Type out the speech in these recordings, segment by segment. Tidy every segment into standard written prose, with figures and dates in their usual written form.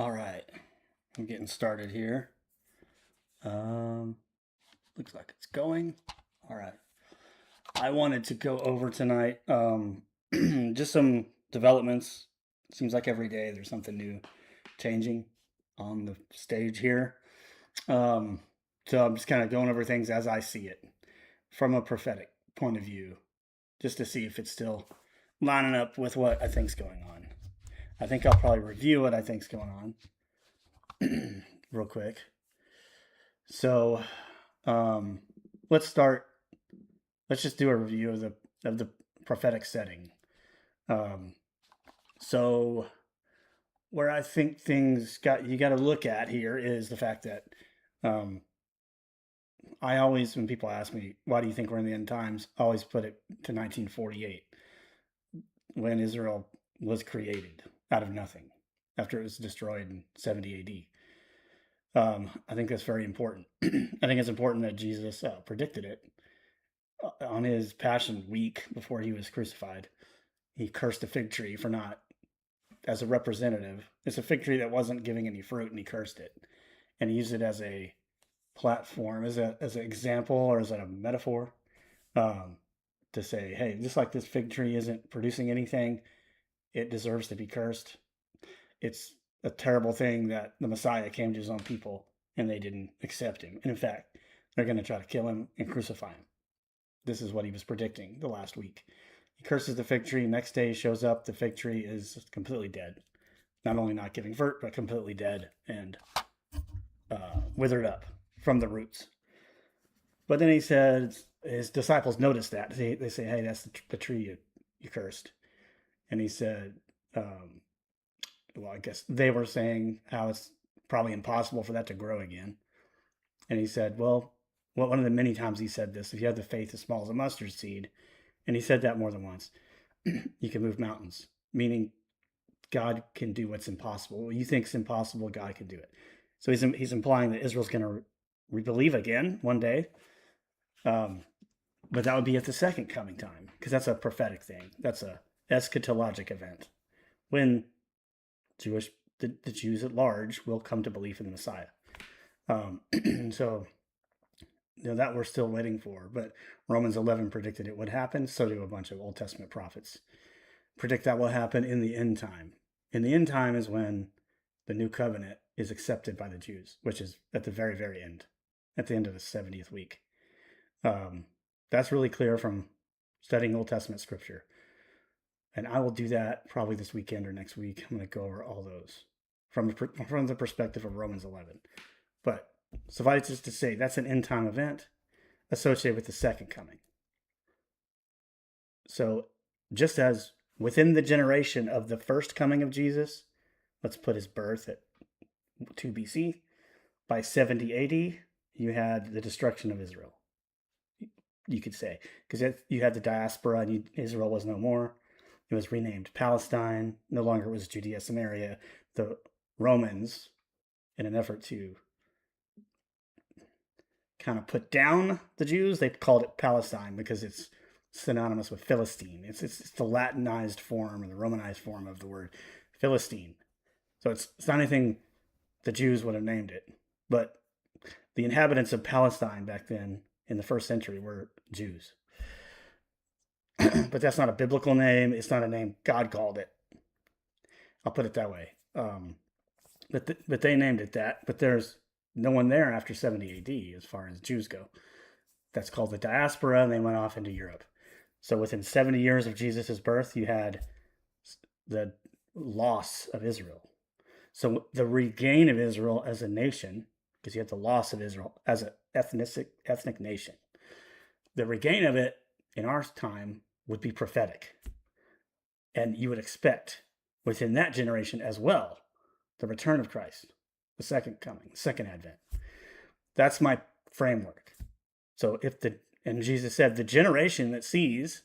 All right, I'm getting started here. Um, Looks like it's going. All right. I wanted to go over tonight just some developments. Seems like every day there's something new changing on the stage here. Um, so I'm just kind of going over things as I see it from a prophetic point of view, just to see if it's still lining up with what I think's going on. I think I'll probably review what I think's going on real quick. So um, let's start. Let's just do a review of the prophetic setting. Um, so where I think things you got to look at here is the fact that um, I always, when people ask me why do you think we're in the end times, I always put it to 1948 when Israel was created out of nothing after it was destroyed in 70 A.D. I think that's very important. I think it's important that Jesus predicted it on his Passion Week before he was crucified. He cursed a fig tree for not, as a representative. It's a fig tree that wasn't giving any fruit, and he cursed it, and he used it as a platform, as an example, or as a metaphor, um, to say, hey, just like this fig tree isn't producing anything, it deserves to be cursed. It's a terrible thing that the Messiah came to his own people and they didn't accept him. And in fact, they're going to try to kill him and crucify him. This is what he was predicting the last week. He curses the fig tree. Next day he shows up. The fig tree is completely dead. Not only not giving fruit, but completely dead and withered up from the roots. But then he said his disciples noticed that. They say, hey, that's the tree you cursed. And he said, well, I guess they were saying how it's probably impossible for that to grow again. And he said, well, one of the many times he said this, if you have the faith as small as a mustard seed, and he said that more than once, you can move mountains, meaning God can do what's impossible. What you think is impossible, God can do it. So he's implying that Israel's going to believe again one day, but that would be at the second coming time, because that's a prophetic thing. That's a eschatologic event when the Jews at large will come to belief in the Messiah. So that we're still waiting for, but Romans 11 predicted it would happen. So do a bunch of Old Testament prophets predict that will happen in the end time. In the end time is when the new covenant is accepted by the Jews, which is at the very, very end, at the end of the 70th week. That's really clear from studying Old Testament scripture. And I will do that probably this weekend or next week. I'm going to go over all those from the perspective of Romans 11. But suffice it to say, that's an end time event associated with the second coming. So just as within the generation of the first coming of Jesus, let's put his birth at 2 BC, by 70 AD, you had the destruction of Israel, you could say, because you had the diaspora and Israel was no more. It was renamed Palestine. No longer was Judea, Samaria. The Romans, in an effort to kind of put down the Jews, they called it Palestine because it's synonymous with Philistine. It's the Latinized form or the Romanized form of the word Philistine. So it's not anything the Jews would have named it. But the inhabitants of Palestine back then in the first century were Jews. But that's not a biblical name. It's not a name God called it. I'll put it that way. But they named it that. But there's no one there after 70 AD as far as Jews go. That's called the diaspora, and they went off into Europe. So within 70 years of Jesus' birth, you had the loss of Israel. So the regain of Israel as a nation, because you had the loss of Israel as an ethnic nation. The regain of it in our time would be prophetic. And you would expect within that generation as well the return of Christ, the second coming, the second advent. That's my framework. So and Jesus said, the generation that sees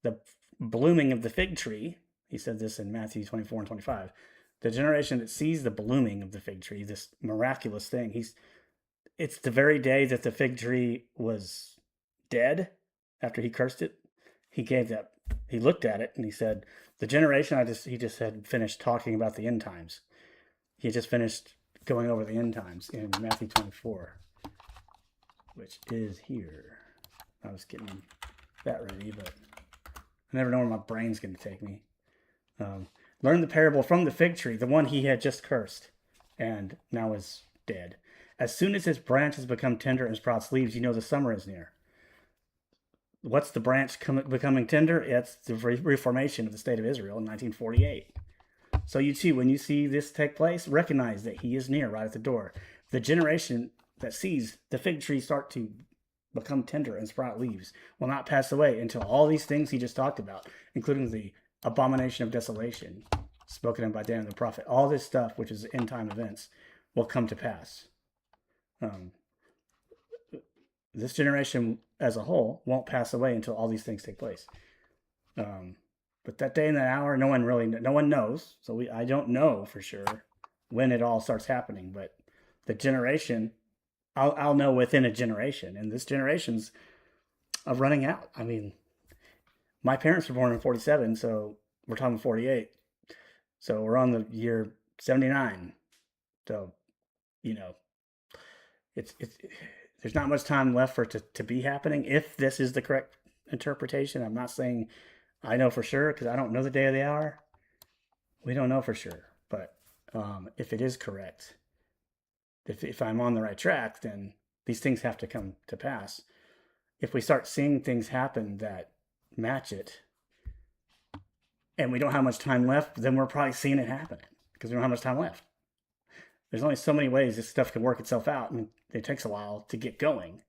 the blooming of the fig tree, he said this in Matthew 24 and 25, the generation that sees the blooming of the fig tree, this miraculous thing, it's the very day that the fig tree was dead after he cursed it. He looked at it and he said, the generation he just had finished talking about the end times. he just finished going over the end times in Matthew 24, which is here. I was getting that ready, but I never know where my brain's going to take me. Learn the parable from the fig tree, the one he had just cursed, and now is dead. As soon as his branches become tender and sprouts leaves, you know the summer is near. What's the branch becoming tender? It's the reformation of the state of Israel in 1948. So you see, when you see this take place, recognize that he is near, right at the door. The generation that sees the fig tree start to become tender and sprout leaves will not pass away until all these things he just talked about, including the abomination of desolation spoken of by Daniel the prophet, all this stuff, which is end time events, will come to pass. This generation as a whole won't pass away until all these things take place. But that day and that hour, no one knows. So I don't know for sure when it all starts happening. But the generation, I'll know within a generation, and this generation's running out. I mean, my parents were born in 47, so we're talking 48. So we're on the year 79. So, it's there's not much time left for it to be happening. If this is the correct interpretation, I'm not saying I know for sure because I don't know the day or the hour. We don't know for sure. But if it is correct, if I'm on the right track, then these things have to come to pass. If we start seeing things happen that match it, and we don't have much time left, then we're probably seeing it happen because we don't have much time left. There's only so many ways this stuff can work itself out, and it takes a while to get going.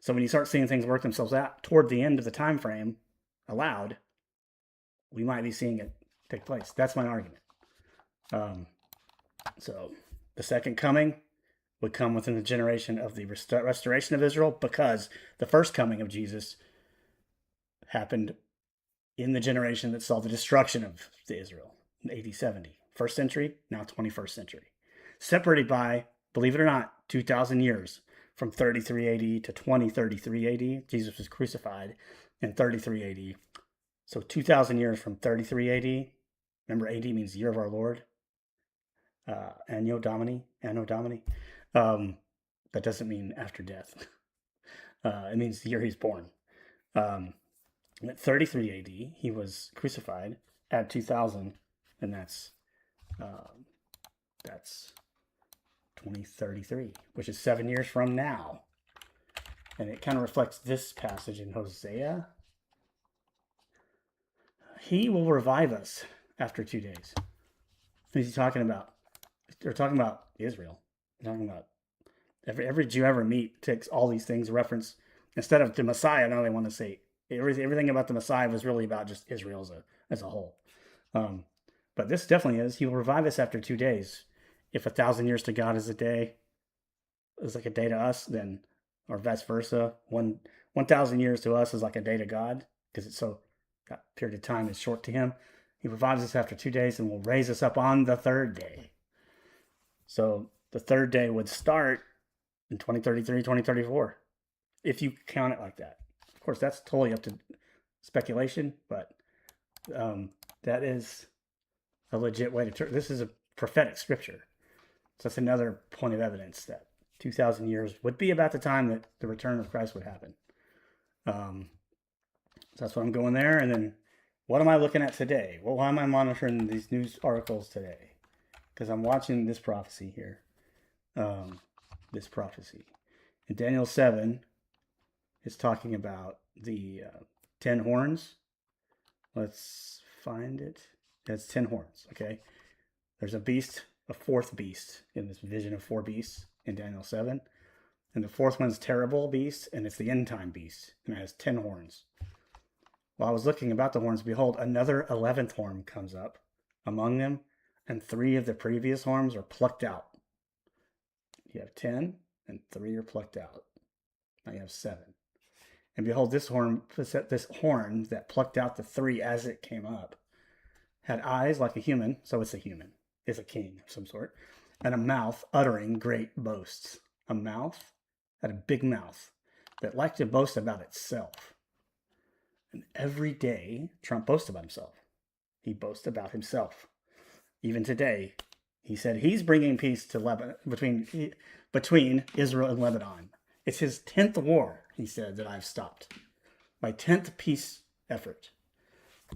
So when you start seeing things work themselves out toward the end of the time frame allowed, we might be seeing it take place. That's my argument. So the second coming would come within the generation of the restoration of Israel, because the first coming of Jesus happened in the generation that saw the destruction of Israel in AD 70. First century, now 21st century. Separated by, believe it or not, 2,000 years from 33 AD to 2033 AD. Jesus was crucified in 33 AD. So 2,000 years from 33 AD. Remember, AD means year of our Lord. Anno Domini. That doesn't mean after death. It means the year he's born. At 33 AD, he was crucified. Add 2,000, and that's 2033, which is 7 years from now. And it kind of reflects this passage in Hosea. He will revive us after 2 days. Who's he talking about? They're talking about Israel. They're talking about every Jew ever meet takes all these things reference. Instead of the Messiah, now they want to say everything about the Messiah was really about just Israel as a whole. But this definitely is. He will revive us after 2 days. If 1,000 years to God is a day, is like a day to us, then, or vice versa, 1,000 years to us is like a day to God, because it's so, that period of time is short to him. He revives us after 2 days and will raise us up on the third day. So the third day would start in 2033, 2034, if you count it like that. Of course, that's totally up to speculation, but that is a legit way to this is a prophetic scripture. So that's another point of evidence that 2,000 years would be about the time that the return of Christ would happen. So that's what I'm going there. And then what am I looking at today? Well, why am I monitoring these news articles today? Because I'm watching this prophecy here. This prophecy. In Daniel 7, it's talking about the 10 horns. Let's find it. It's 10 horns, okay? There's a beast, a fourth beast in this vision of 4 beasts in Daniel 7. And the fourth one's terrible beast, and it's the end time beast, and it has 10 horns. While I was looking about the horns, behold, another 11th horn comes up among them, and 3 of the previous horns are plucked out. You have 10, and 3 are plucked out. Now you have 7. And behold, this horn that plucked out the 3 as it came up had eyes like a human, so it's a human. It's a king of some sort, and a mouth uttering great boasts. A mouth, had a big mouth that liked to boast about itself. And every day, Trump boasts about himself. He boasts about himself. Even today, He said he's bringing peace to Lebanon between Israel and Lebanon. It's his 10th war, he said, that I've stopped. My 10th peace effort.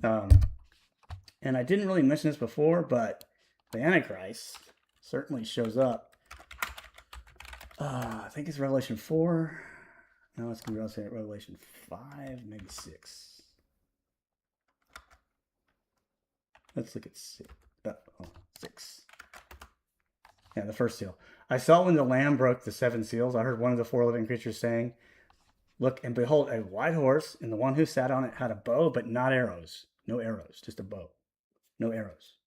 And I didn't really mention this before, but the Antichrist certainly shows up. I think it's Revelation 4. No, it's going to be Revelation 5, maybe 6. Let's look at 6. 6. Yeah, the first seal. I saw when the Lamb broke the 7 seals, I heard one of the 4 living creatures saying, "Look, and behold, a white horse, and the one who sat on it had a bow, but not arrows." No arrows, just a bow. No arrows.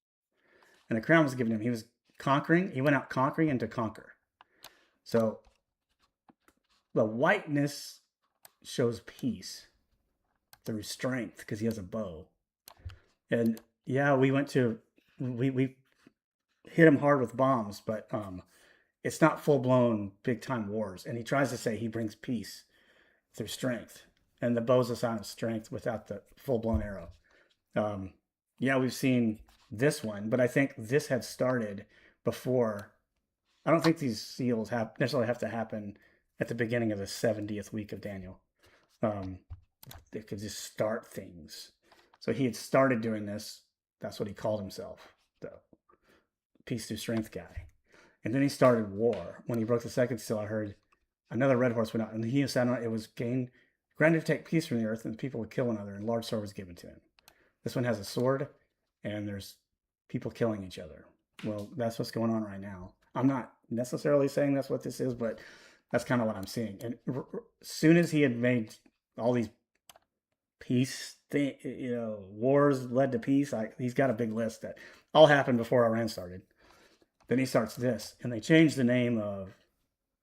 And a crown was given him. He was conquering. He went out conquering and to conquer. So the whiteness shows peace through strength because he has a bow. And yeah, we hit him hard with bombs, but it's not full-blown big-time wars. And he tries to say he brings peace through strength. And the bow's a sign of strength without the full-blown arrow. Yeah, we've seen this one, but I think this had started before. I don't think these seals necessarily have to happen at the beginning of the 70th week of Daniel. They could just start things. So he had started doing this. That's what he called himself, the peace through strength guy. And then he started war. When he broke the 2nd seal, I heard another red horse went out, and he said it was granted to take peace from the earth, and the people would kill one another, and large sword was given to him. This one has a sword, and there's people killing each other. Well, that's what's going on right now. I'm not necessarily saying that's what this is, but that's kind of what I'm seeing. And as soon as he had made all these peace wars led to peace, he's got a big list that all happened before Iran started. Then he starts this, and they changed the name of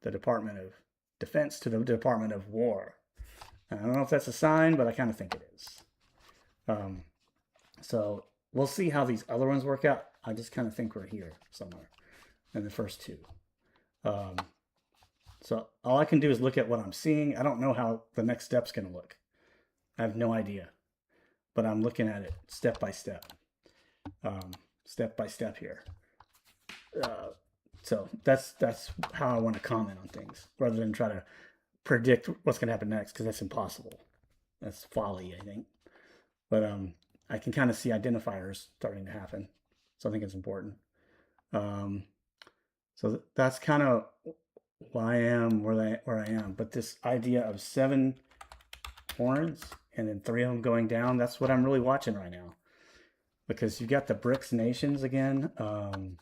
the Department of Defense to the Department of War. I don't know if that's a sign, but I kind of think it is. So we'll see how these other ones work out. I just kind of think we're here somewhere in the first 2. So all I can do is look at what I'm seeing. I don't know how the next step's going to look. I have no idea. But I'm looking at it step by step. Step by step here. So that's how I want to comment on things, rather than try to predict what's going to happen next, because that's impossible. That's folly, I think. But I can kind of see identifiers starting to happen. So I think it's important. So that's kind of why I am where I am. But this idea of 7 horns and then 3 of them going down, that's what I'm really watching right now. Because you got the BRICS nations again. I'm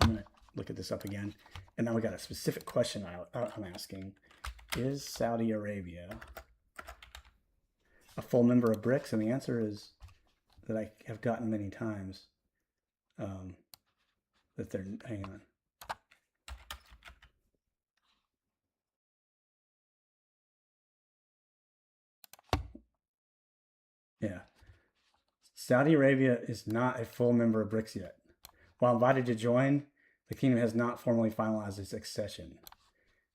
going to look at this up again. And now we got a specific question I'm asking. Is Saudi Arabia a full member of BRICS? And the answer is that I have gotten many times. That they're, hang on. Yeah. Saudi Arabia is not a full member of BRICS yet. While invited to join, the kingdom has not formally finalized its accession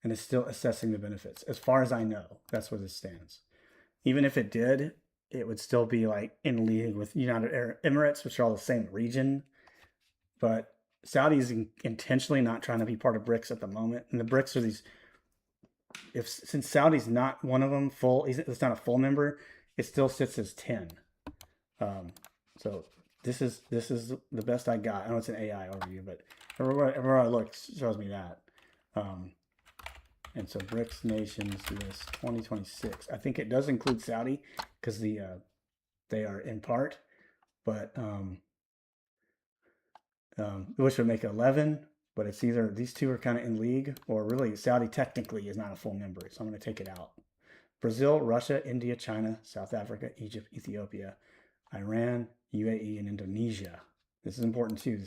and is still assessing the benefits. As far as I know, that's where this stands. Even if it did, it would still be like in league with United Arab Emirates, which are all the same region. But Saudi is intentionally not trying to be part of BRICS at the moment. And the BRICS are these, since Saudi's not one of them it's not a full member, it still sits as 10. So this is the best I got. I know it's an AI overview, but everywhere I look shows me that. And so BRICS nations list 2026. I think it does include Saudi because they are in part, but which would make 11. But it's either these 2 are kind of in league, or really Saudi technically is not a full member. So I'm going to take it out. Brazil, Russia, India, China, South Africa, Egypt, Ethiopia, Iran, UAE, and Indonesia. This is important too.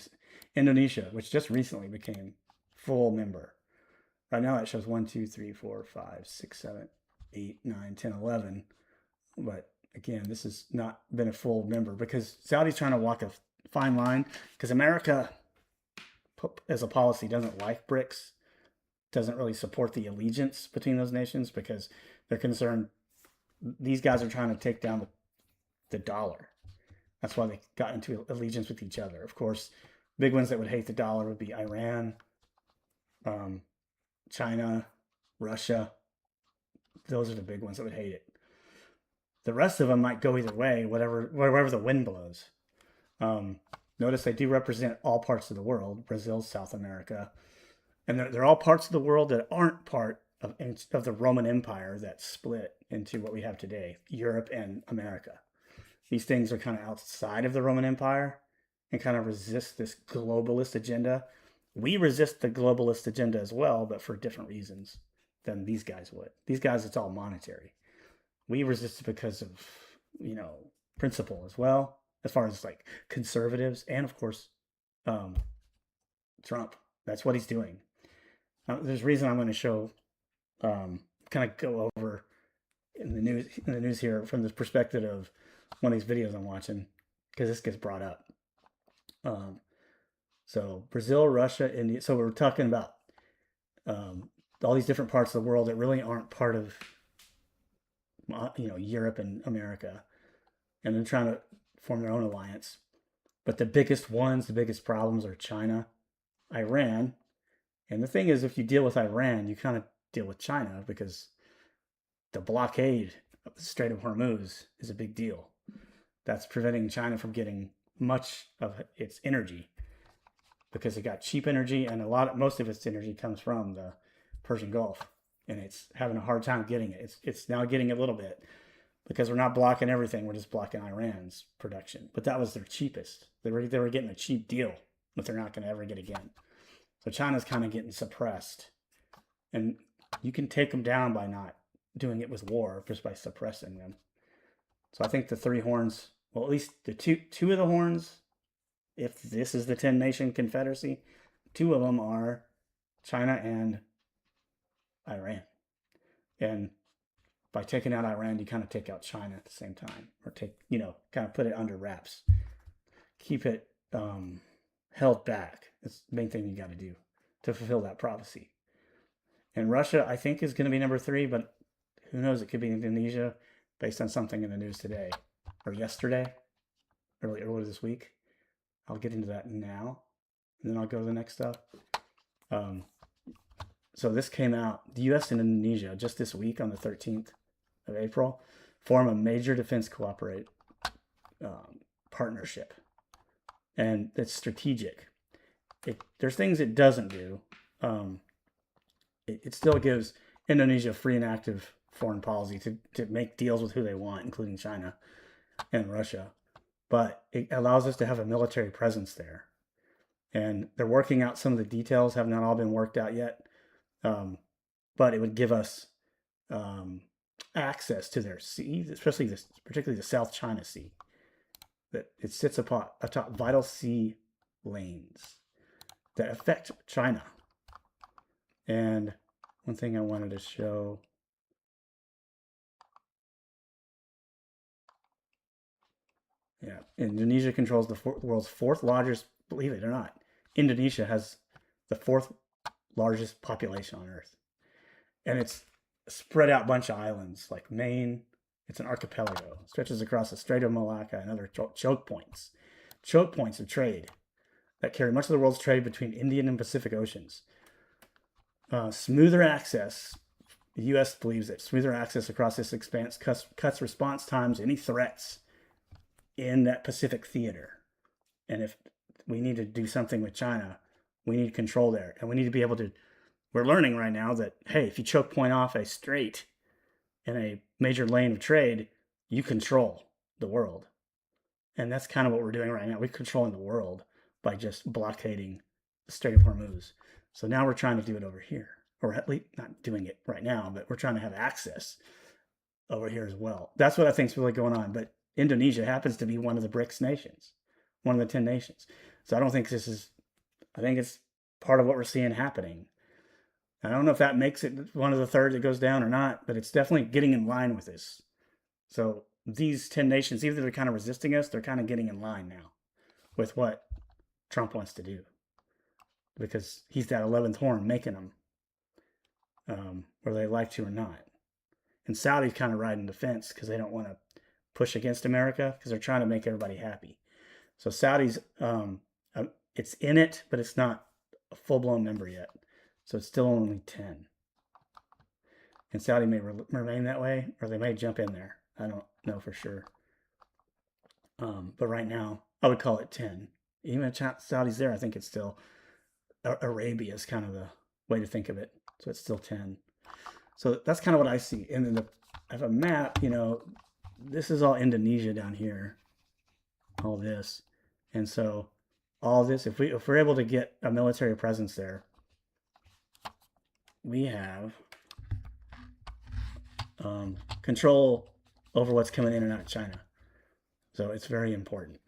Indonesia, which just recently became full member. Right now it shows 1, 2, 3, 4, 5, 6, 7, 8, 9, 10, 11. But again, this has not been a full member because Saudi's trying to walk a fine line, because America, as a policy, doesn't like BRICS, doesn't really support the allegiance between those nations, because they're concerned these guys are trying to take down the dollar. That's why they got into allegiance with each other. Of course, Big ones that would hate the dollar would be Iran, China, Russia. Those are the big ones that would hate it. The rest of them might go either way, wherever the wind blows. Notice they do represent all parts of the world: Brazil, South America, and they're all parts of the world that aren't part of the Roman Empire that split into what we have today, Europe and America. These things are kind of outside of the Roman Empire and kind of resist this globalist agenda. We resist the globalist agenda as well, but for different reasons than these guys would. These guys, it's all monetary. We resist it because of, principle as well, as far as like conservatives and of course Trump. That's what he's doing. There's a reason I'm going to show, kind of go over in the news here from the perspective of one of these videos I'm watching, because this gets brought up. So Brazil, Russia, India. So we're talking about all these different parts of the world that really aren't part of Europe and America, and they're trying to form their own alliance. But the biggest problems are China, Iran, and the thing is, if you deal with Iran, you kind of deal with China, because the blockade of the Strait of Hormuz is a big deal. That's preventing China from getting much of its energy, because it got cheap energy, and most of its energy comes from the Persian Gulf, and it's having a hard time getting it. It's now getting a little bit, because we're not blocking everything. We're just blocking Iran's production. But that was their cheapest. They were getting a cheap deal that they're not going to ever get again. So China's kind of getting suppressed, and you can take them down by not doing it with war, just by suppressing them. So I think the three horns, well, at least the two of the horns, if this is the 10-nation confederacy, two of them are China and Iran. And by taking out Iran, you kind of take out China at the same time, or kind of put it under wraps, keep it held back. That's the main thing you got to do to fulfill that prophecy. And Russia, I think, is going to be number 3, but who knows? It could be Indonesia, based on something in the news today or yesterday, earlier this week. I'll get into that now, and then I'll go to the next stuff. So this came out: the U.S. and Indonesia just this week on the 13th of April form a major defense partnership, and it's strategic. There's things it doesn't do. It still gives Indonesia free and active foreign policy to make deals with who they want, including China and Russia. But it allows us to have a military presence there. And they're working out some of the details, have not all been worked out yet. But it would give us access to their sea, particularly the South China Sea. That it sits atop vital sea lanes that affect China. And one thing I wanted to show. Yeah, Indonesia controls the world's 4th largest, believe it or not. Indonesia has the 4th largest population on Earth. And it's a spread out bunch of islands like Maine. It's an archipelago. It stretches across the Strait of Malacca and other choke points of trade that carry much of the world's trade between Indian and Pacific Oceans. Smoother access. The U.S. believes that smoother access across this expanse cuts response times to any threats in that Pacific theater. And if we need to do something with China, we need control there. And we need to be able to, we're learning right now that, hey, if you choke point off a strait in a major lane of trade, you control the world. And that's kind of what we're doing right now. We're controlling the world by just blockading the Strait of Hormuz. So now we're trying to do it over here, or at least not doing it right now, but we're trying to have access over here as well. That's what I think is really going on. But Indonesia happens to be one of the BRICS nations, one of the 10 nations. So I don't think I think it's part of what we're seeing happening. I don't know if that makes it one of the third that goes down or not, but it's definitely getting in line with this. So these 10 nations, even though they're kind of resisting us, they're kind of getting in line now with what Trump wants to do, because he's that 11th horn making them, whether they like to or not. And Saudi's kind of riding the fence because they don't want to push against America, because they're trying to make everybody happy. So Saudi's it's in it, but it's not a full-blown member yet. So it's still only 10. And Saudi may remain that way, or they may jump in there. I don't know for sure. But right now, I would call it 10. Even if Saudi's there, I think it's still Arabia is kind of the way to think of it. So it's still 10. So that's kind of what I see. And then I have a map, this is all Indonesia down here, all this. And so all this, if we're able to get a military presence there, we have control over what's coming in and out of China. So it's very important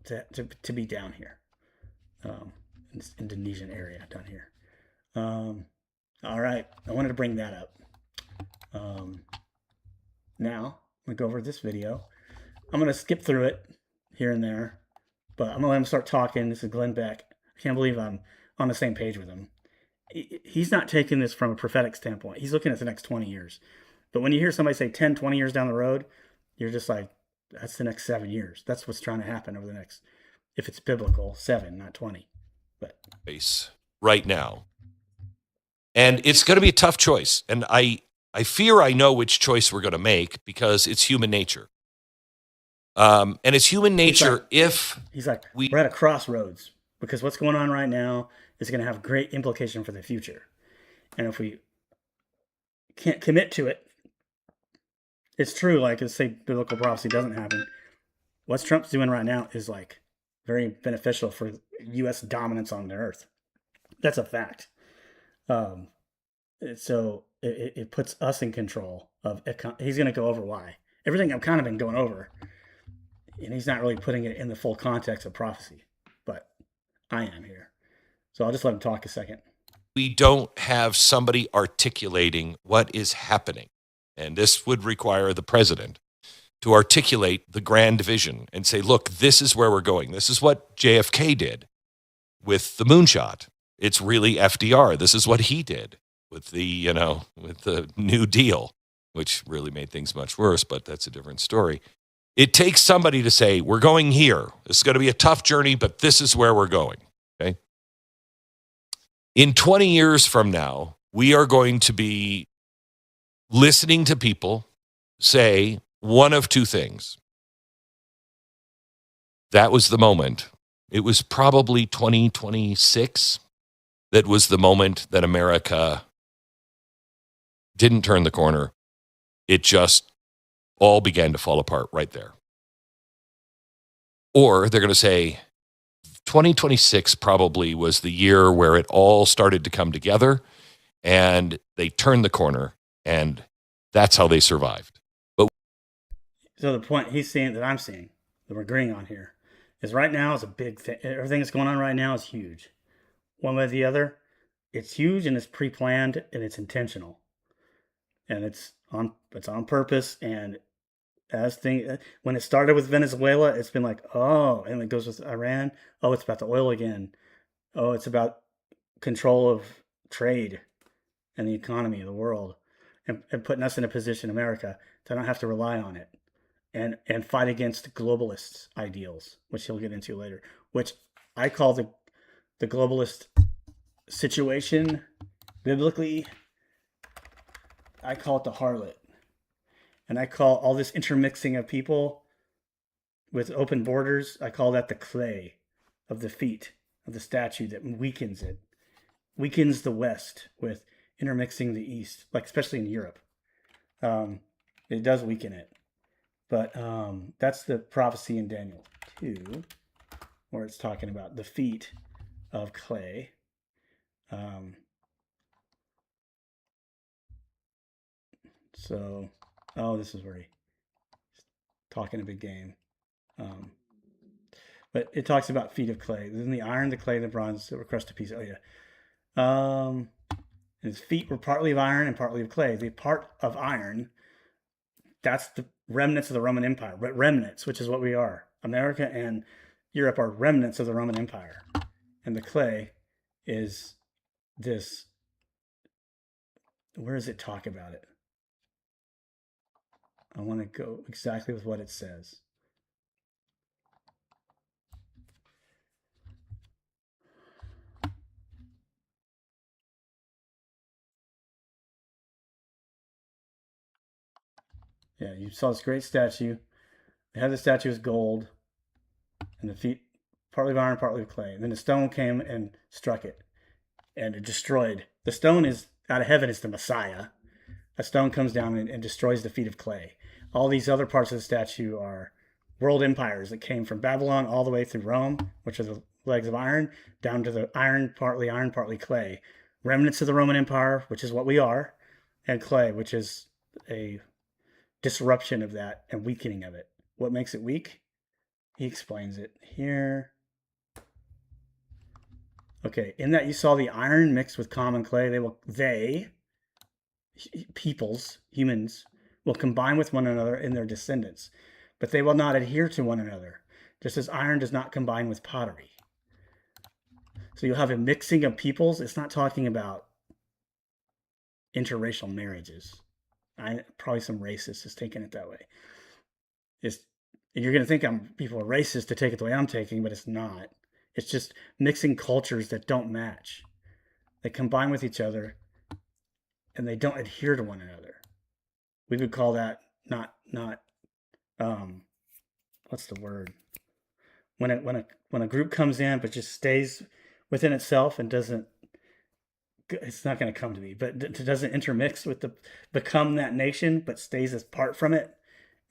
to be down here, in this Indonesian area down here. All right, I wanted to bring that up. Now, I'm going to go over this video. I'm going to skip through it here and there, but I'm going to let him start talking. This is Glenn Beck. I can't believe I'm on the same page with him. He's not taking this from a prophetic standpoint. He's looking at the next 20 years. But when you hear somebody say 10, 20 years down the road, you're just like, that's the next 7 years. That's what's trying to happen over the next, if it's biblical, 7, not 20. But right now. And it's going to be a tough choice. And I fear I know which choice we're going to make because it's human nature. And it's human nature he's like, we're at a crossroads because what's going on right now is going to have great implication for the future. And if we can't commit to it, it's true, like, let's say biblical prophecy doesn't happen. What Trump's doing right now is like very beneficial for U.S. dominance on the earth. That's a fact. So it puts us in control of. He's going to go over why everything I've kind of been going over, and he's not really putting it in the full context of prophecy, but I am here. So I'll just let him talk a second. We don't have somebody articulating what is happening. And this would require the president to articulate the grand vision and say, look, this is where we're going. This is what JFK did with the moonshot. It's really FDR. This is what he did with the, with the New Deal, which really made things much worse, but that's a different story. It takes somebody to say, we're going here. This is going to be a tough journey, but this is where we're going. Okay. In 20 years from now, we are going to be listening to people say one of two things. That was the moment. It was probably 2026. That was the moment that America didn't turn the corner. It just all began to fall apart right there. Or they're going to say 2026 probably was the year where it all started to come together and they turned the corner. And that's how they survived. But so the point he's saying that I'm seeing, that we're agreeing on here, is right now is a big thing. Everything that's going on right now is huge. One way or the other, it's huge and it's pre-planned and it's intentional. And it's on purpose. And when it started with Venezuela, it's been like, oh, and it goes with Iran. Oh, it's about the oil again. Oh, it's about control of trade and the economy of the world. And putting us in a position, America, to not have to rely on it and fight against globalists' ideals, which he'll get into later, which I call the globalist situation biblically, I call it the harlot. And I call all this intermixing of people with open borders, I call that the clay of the feet of the statue that weakens it, weakens the West with intermixing the East, like especially in Europe. It does weaken it. But that's the prophecy in Daniel 2, where it's talking about the feet of clay. This is where he's talking a big game. But it talks about feet of clay. Then the iron, the clay, the bronze, that were crushed to pieces. Oh, yeah. His feet were partly of iron and partly of clay. The part of iron, that's the remnants of the Roman Empire. Remnants, which is what we are. America and Europe are remnants of the Roman Empire. And the clay is this. Where does it talk about it? I want to go exactly with what it says. Yeah, you saw this great statue. They had the statue as gold, and the feet partly of iron, partly of clay. And then the stone came and struck it, and it destroyed. The stone is out of heaven is the Messiah. A stone comes down and destroys the feet of clay. All these other parts of the statue are world empires that came from Babylon all the way through Rome, which are the legs of iron, down to the iron, partly clay. Remnants of the Roman Empire, which is what we are, and clay, which is a disruption of that and weakening of it. What makes it weak? He explains it here. Okay, in that you saw the iron mixed with common clay, peoples, humans, will combine with one another in their descendants, but they will not adhere to one another, just as iron does not combine with pottery. So you'll have a mixing of peoples. It's not talking about interracial marriages. Probably some racist is taking it that way. You're going to think people are racist to take it the way I'm taking, but it's not. It's just mixing cultures that don't match. They combine with each other, and they don't adhere to one another. We would call that not what's the word? When a group comes in but just stays within itself and doesn't, it's not going to come to me, but it doesn't intermix with become that nation, but stays apart from it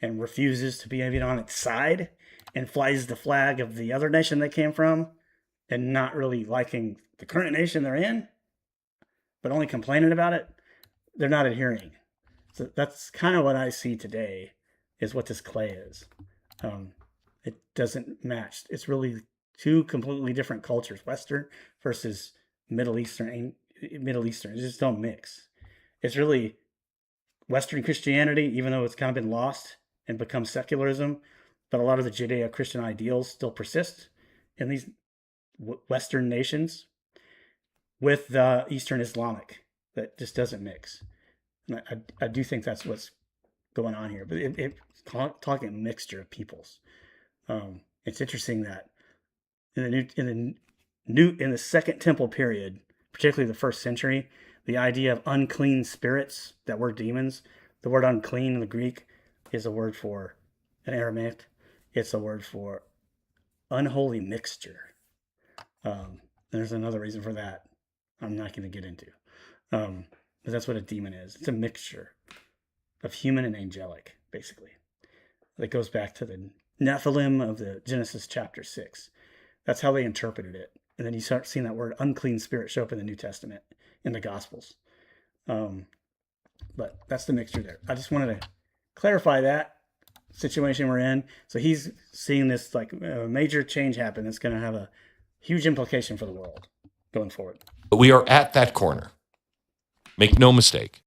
and refuses to be even on its side and flies the flag of the other nation they came from and not really liking the current nation they're in, but only complaining about it. They're not adhering. So that's kind of what I see today is what this clay is. It doesn't match. It's really two completely different cultures, Western versus Middle Eastern. It just don't mix. It's really Western Christianity, even though it's kind of been lost and become secularism, but a lot of the Judeo-Christian ideals still persist in these Western nations with the Eastern Islamic. That just doesn't mix. And I do think that's what's going on here. But it's talking a mixture of peoples. It's interesting that in the Second Temple period, particularly the first century, the idea of unclean spirits that were demons. The word unclean in the Greek is a word for, in Aramaic, it's a word for unholy mixture. There's another reason for that I'm not going to get into. But that's what a demon is. It's a mixture of human and angelic, basically. That goes back to the Nephilim of the Genesis chapter 6. That's how they interpreted it. And then you start seeing that word unclean spirit show up in the New Testament, in the Gospels. But that's the mixture there. I just wanted to clarify that situation we're in. So he's seeing this like major change happen that's going to have a huge implication for the world going forward. But we are at that corner. Make no mistake.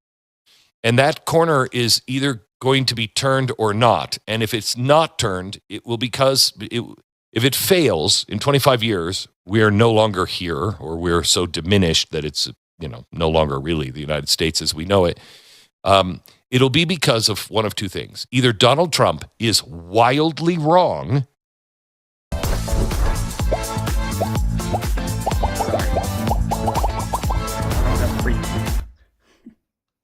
And that corner is either going to be turned or not. And if it's not turned, it will if it fails in 25 years, we are no longer here, or we're so diminished that it's, no longer really the United States as we know it. It'll be because of one of two things. Either Donald Trump is wildly wrong.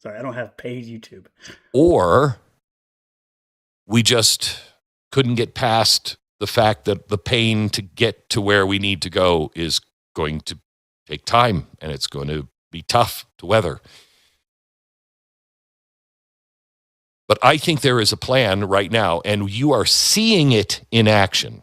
Sorry, I don't have paid YouTube. Or we just couldn't get past the fact that the pain to get to where we need to go is going to take time, and it's going to be tough to weather. But I think there is a plan right now, and you are seeing it in action,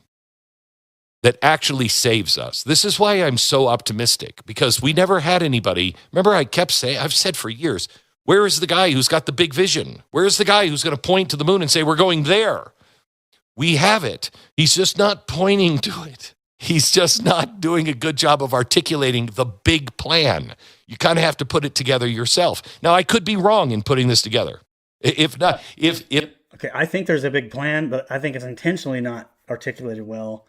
that actually saves us. This is why I'm so optimistic, because we never had anybody. Remember, I've said for years, where is the guy who's got the big vision? Where is the guy who's going to point to the moon and say, we're going there? We have it. He's just not pointing to it. He's just not doing a good job of articulating the big plan. You kind of have to put it together yourself. Now, I could be wrong in putting this together. If not, Okay, I think there's a big plan, but I think it's intentionally not articulated well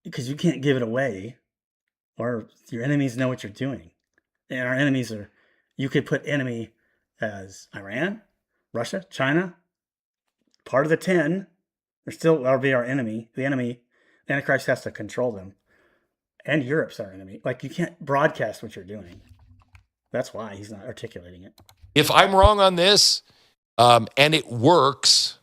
because you can't give it away, or your enemies know what you're doing. And our enemies are, you could put enemy as Iran, Russia, China, part of the 10. They're still, that'll be our enemy. The Antichrist has to control them. And Europe's our enemy. Like, you can't broadcast what you're doing. That's why he's not articulating it. If I'm wrong on this, and it works,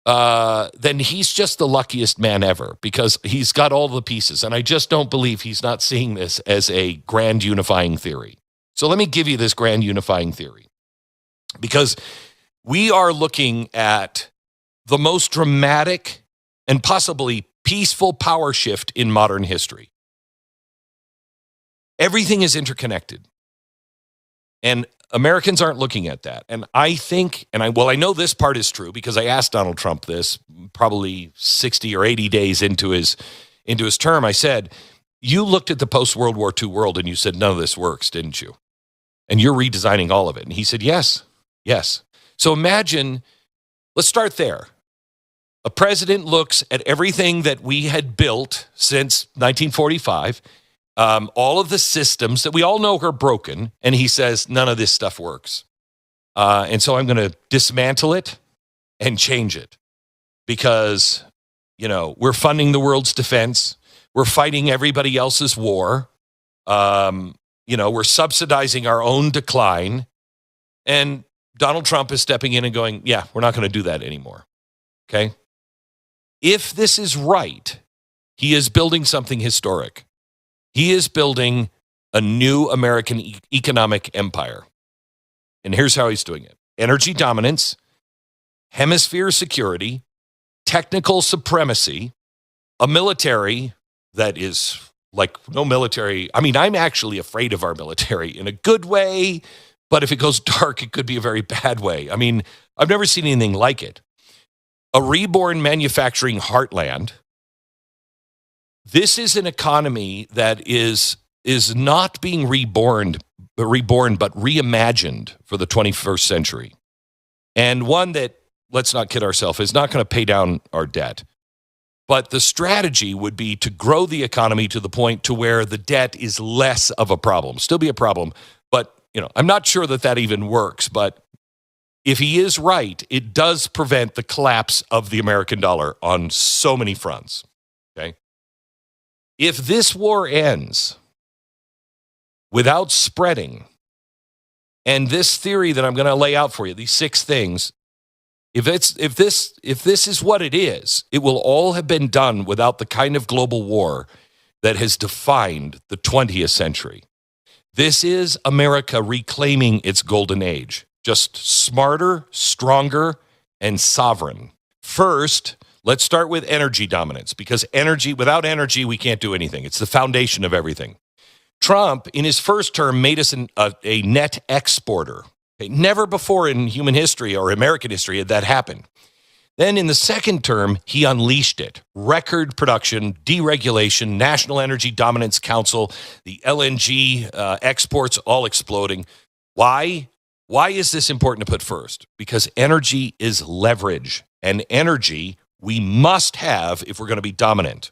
then he's just the luckiest man ever because he's got all the pieces. And I just don't believe he's not seeing this as a grand unifying theory. So let me give you this grand unifying theory because we are looking at the most dramatic and possibly peaceful power shift in modern history. Everything is interconnected. And Americans aren't looking at that. And I think, I know this part is true because I asked Donald Trump this probably 60 or 80 days into his term. I said, you looked at the post-World War II world and you said, none of this works, didn't you? And you're redesigning all of it. And he said, yes. So imagine, let's start there. A president looks at everything that we had built since 1945, all of the systems that we all know are broken, and he says, none of this stuff works. And so I'm going to dismantle it and change it because, we're funding the world's defense. We're fighting everybody else's war. We're subsidizing our own decline. And Donald Trump is stepping in and going, yeah, we're not going to do that anymore. Okay? If this is right, he is building something historic. He is building a new American economic empire. And here's how he's doing it. Energy dominance, hemisphere security, technical supremacy, a military that is like no military. I mean, I'm actually afraid of our military in a good way, but if it goes dark, it could be a very bad way. I mean, I've never seen anything like it. A reborn manufacturing heartland. This is an economy that is not being reborn, but reimagined for the 21st century. And one that, let's not kid ourselves, is not going to pay down our debt. But the strategy would be to grow the economy to the point to where the debt is less of a problem. Still be a problem, but I'm not sure that even works. But if he is right, it does prevent the collapse of the American dollar on so many fronts. Okay. If this war ends without spreading, and this theory that I'm going to lay out for you, these 6 things, if this is what it is, it will all have been done without the kind of global war that has defined the 20th century. This is America reclaiming its golden age, just smarter, stronger, and sovereign. First, let's start with energy dominance, because without energy, we can't do anything. It's the foundation of everything. Trump, in his first term, made us a net exporter. Okay, never before in human history or American history had that happened. Then in the second term, he unleashed it. Record production, deregulation, National Energy Dominance Council, the LNG exports all exploding. Why? Why is this important to put first? Because energy is leverage, and energy we must have if we're going to be dominant.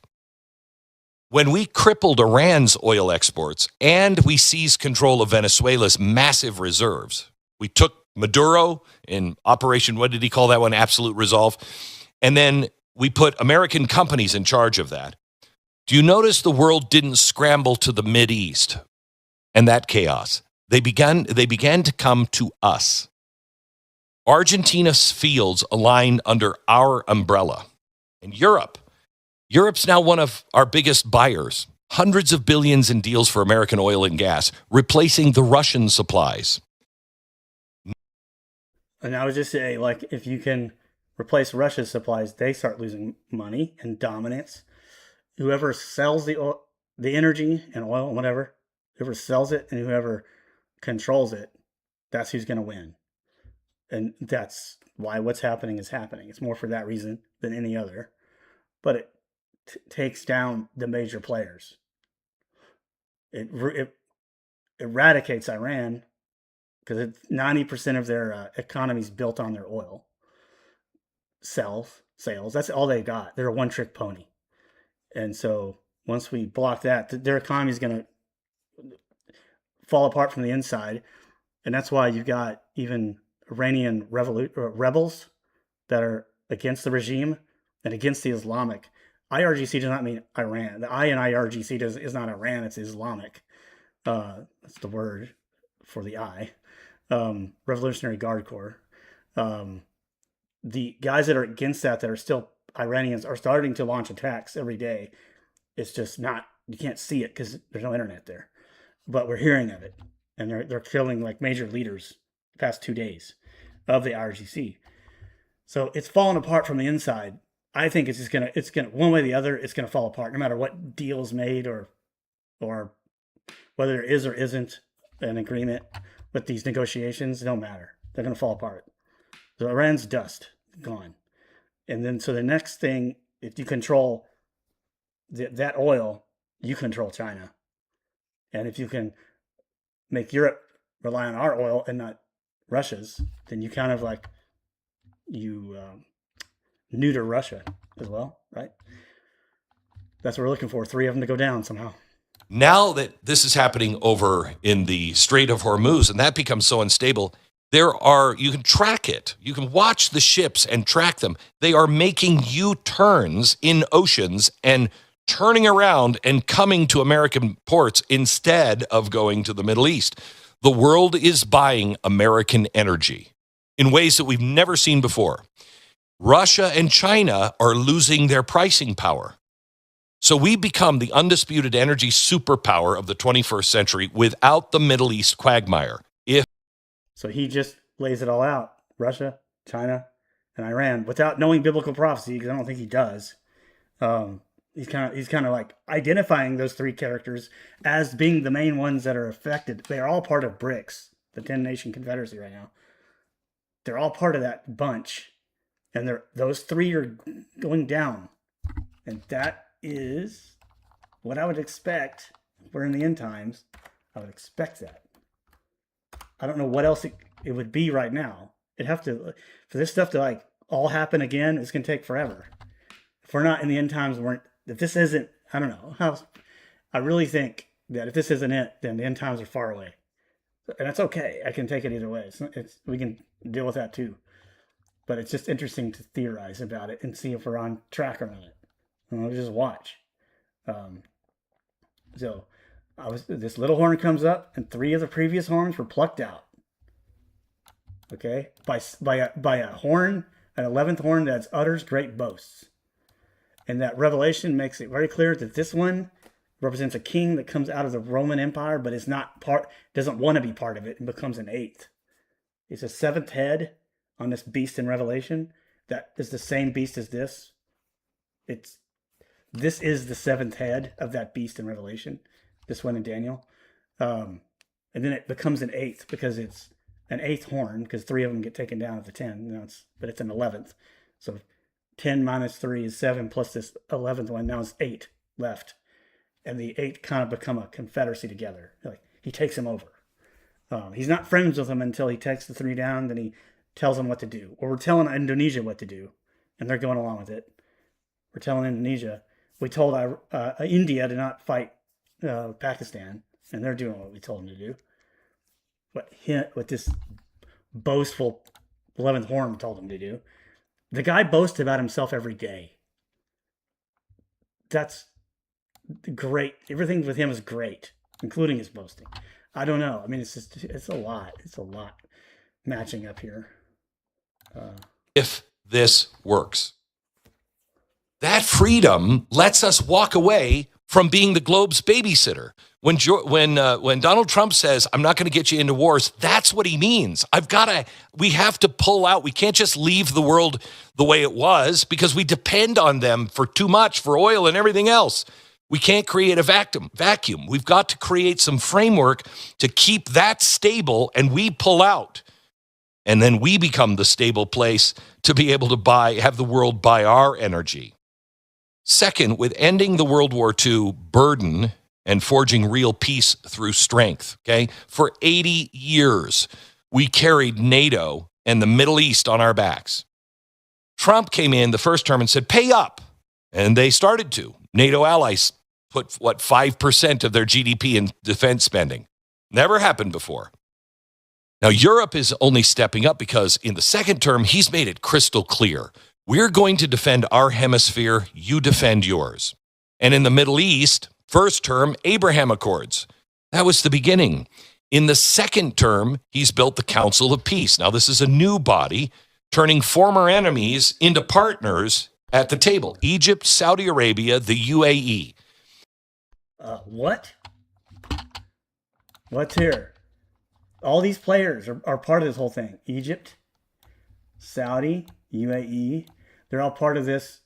When we crippled Iran's oil exports and we seized control of Venezuela's massive reserves, we took Maduro in Operation, what did he call that one? Absolute Resolve. And then we put American companies in charge of that. Do you notice the world didn't scramble to the Mideast and that chaos? They began to come to us. Argentina's fields align under our umbrella. And Europe's now one of our biggest buyers. Hundreds of billions in deals for American oil and gas, replacing the Russian supplies. And I would just say, if you can replace Russia's supplies, they start losing money and dominance. Whoever sells the energy and oil and whatever, whoever sells it and whoever controls it, that's who's going to win. And that's why what's happening is happening. It's more for that reason than any other. But it takes down the major players. It eradicates Iran because 90% of their economy is built on their oil sales. That's all they got. They're a one-trick pony. And so once we block that, their economy is going to fall apart from the inside. And that's why you've got even Iranian rebels that are against the regime and against the Islamic. IRGC does not mean Iran. The I in IRGC is not Iran, it's Islamic. That's the word for the I. Revolutionary Guard Corps. The guys that are against that are still Iranians are starting to launch attacks every day. It's just not, you can't see it because there's no internet there, but we're hearing of it, and they're killing like major leaders the past 2 days of the IRGC. So it's falling apart from the inside. I think it's gonna one way or the other, it's gonna fall apart no matter what deals made or whether there is or isn't an agreement with these negotiations. Don't matter. They're gonna fall apart. So Iran's dust, gone. And then so the next thing, if you control that oil, you control China. And if you can make Europe rely on our oil and not Russia's, then you kind of like you neuter Russia as well, right? That's what we're looking for. 3 of them to go down somehow. Now that this is happening over in the Strait of Hormuz, and that becomes so unstable, you can track it. You can watch the ships and track them. They are making U-turns in oceans and turning around and coming to American ports instead of going to the Middle East. The world is buying American energy in ways that we've never seen before. Russia and China are losing their pricing power. So we become the undisputed energy superpower of the 21st century without the Middle East quagmire. So he just lays it all out. Russia, China, and Iran, without knowing biblical prophecy, because I don't think he does. He's kind of like identifying those 3 characters as being the main ones that are affected. They are all part of BRICS, the 10-nation confederacy right now. They're all part of that bunch, and those 3 are going down, and that is what I would expect. We're in the end times. I would expect that. I don't know what else it would be right now. It'd have to, for this stuff to like all happen again, it's gonna take forever. If we're not in the end times, if this isn't, I don't know. I really think that if this isn't it, then the end times are far away, and that's okay. I can take it either way. We can deal with that too. But it's just interesting to theorize about it and see if we're on track or not. We'll just watch. This little horn comes up, and 3 of the previous horns were plucked out. Okay, by a horn, an 11th horn that utters great boasts, and that Revelation makes it very clear that this one represents a king that comes out of the Roman Empire, but is not doesn't want to be part of it, and becomes an 8th. It's a 7th head on this beast in Revelation that is the same beast as this. This is the 7th head of that beast in Revelation. This one in Daniel. And then it becomes an 8th because it's an 8th horn, because 3 of them get taken down at the 10. But it's an 11th. So 10 minus 3 is 7, plus this 11th one. Now it's 8 left. And the 8 kind of become a confederacy together. Like, he takes them over. He's not friends with them until he takes the 3 down. Then he tells them what to do. Or we're telling Indonesia what to do, and they're going along with it. We're telling Indonesia. We told India to not fight Pakistan, and they're doing what we told them to do. What this boastful 11th horn told them to do. The guy boasts about himself every day. That's great. Everything with him is great, including his boasting. I don't know. I mean, it's a lot. It's a lot matching up here. If this works, that freedom lets us walk away from being the globe's babysitter. When Donald Trump says, I'm not going to get you into wars, that's what he means. We have to pull out. We can't just leave the world the way it was, because we depend on them for too much, for oil and everything else. We can't create a vacuum. We've got to create some framework to keep that stable, and we pull out. And then we become the stable place to be able to have the world buy our energy. Second, with ending the World War II burden and forging real peace through strength, okay? For 80 years, we carried NATO and the Middle East on our backs. Trump came in the first term and said, pay up. And they started to. NATO allies put, 5% of their GDP in defense spending. Never happened before. Now, Europe is only stepping up because in the second term, he's made it crystal clear. We're going to defend our hemisphere, you defend yours. And in the Middle East, first term, Abraham Accords. That was the beginning. In the second term, he's built the Council of Peace. Now, this is a new body. turning former enemies into partners at the table. Egypt, Saudi Arabia, the UAE. What? What's here? All these players are part of this whole thing. Egypt, Saudi, UAE, they're all part of this.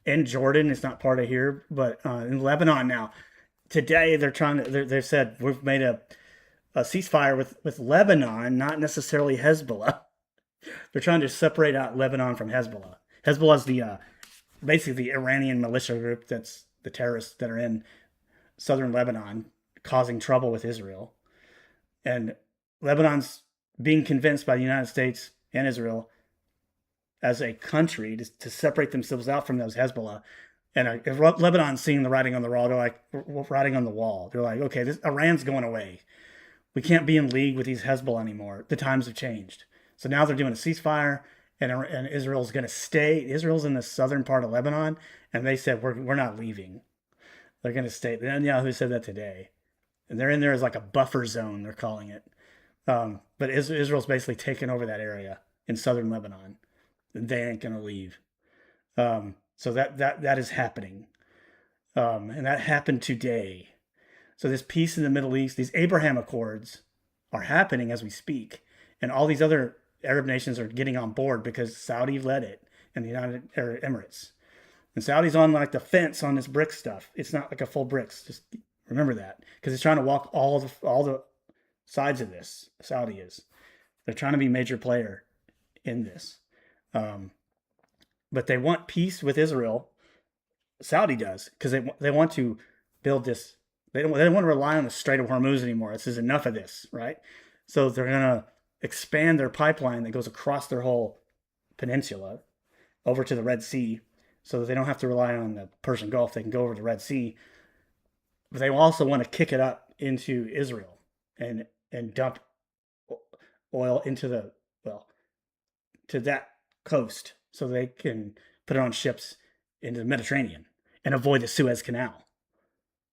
And Jordan is not part of here, but in Lebanon now. Today they've said we've made a ceasefire with Lebanon, not necessarily Hezbollah. They're trying to separate out Lebanon from Hezbollah. Hezbollah is the basically the Iranian militia group that's the terrorists that are in southern Lebanon causing trouble with Israel. And Lebanon's being convinced by the United States and Israel as a country to separate themselves out from those Hezbollah. And Lebanon's seeing the writing on the wall. They're like, writing on the wall. They're like, okay, Iran's going away. We can't be in league with these Hezbollah anymore. The times have changed. So now they're doing a ceasefire, and Israel's going to stay. Israel's in the southern part of Lebanon, and they said, we're not leaving. They're going to stay. Netanyahu said that today. And they're in there as like a buffer zone, they're calling it. But Israel's basically taken over that area in southern Lebanon. And they ain't going to leave. So that is happening. And that happened today. So this peace in the Middle East, these Abraham Accords are happening as we speak. And all these other Arab nations are getting on board because Saudi led it and the United Arab Emirates. And Saudi's on like the fence on this BRICS stuff. It's not like a full BRICS. Just remember that. Because it's trying to walk all the sides of this. Saudi is. They're trying to be a major player in this. But they want peace with Israel. Saudi does, because they want to build this. They don't want to rely on the Strait of Hormuz anymore. This is enough of this, right? So they're going to expand their pipeline that goes across their whole peninsula over to the Red Sea, so that they don't have to rely on the Persian Gulf. They can go over the Red Sea. But they also want to kick it up into Israel and dump oil into to that coast, so they can put it on ships into the Mediterranean and avoid the Suez Canal.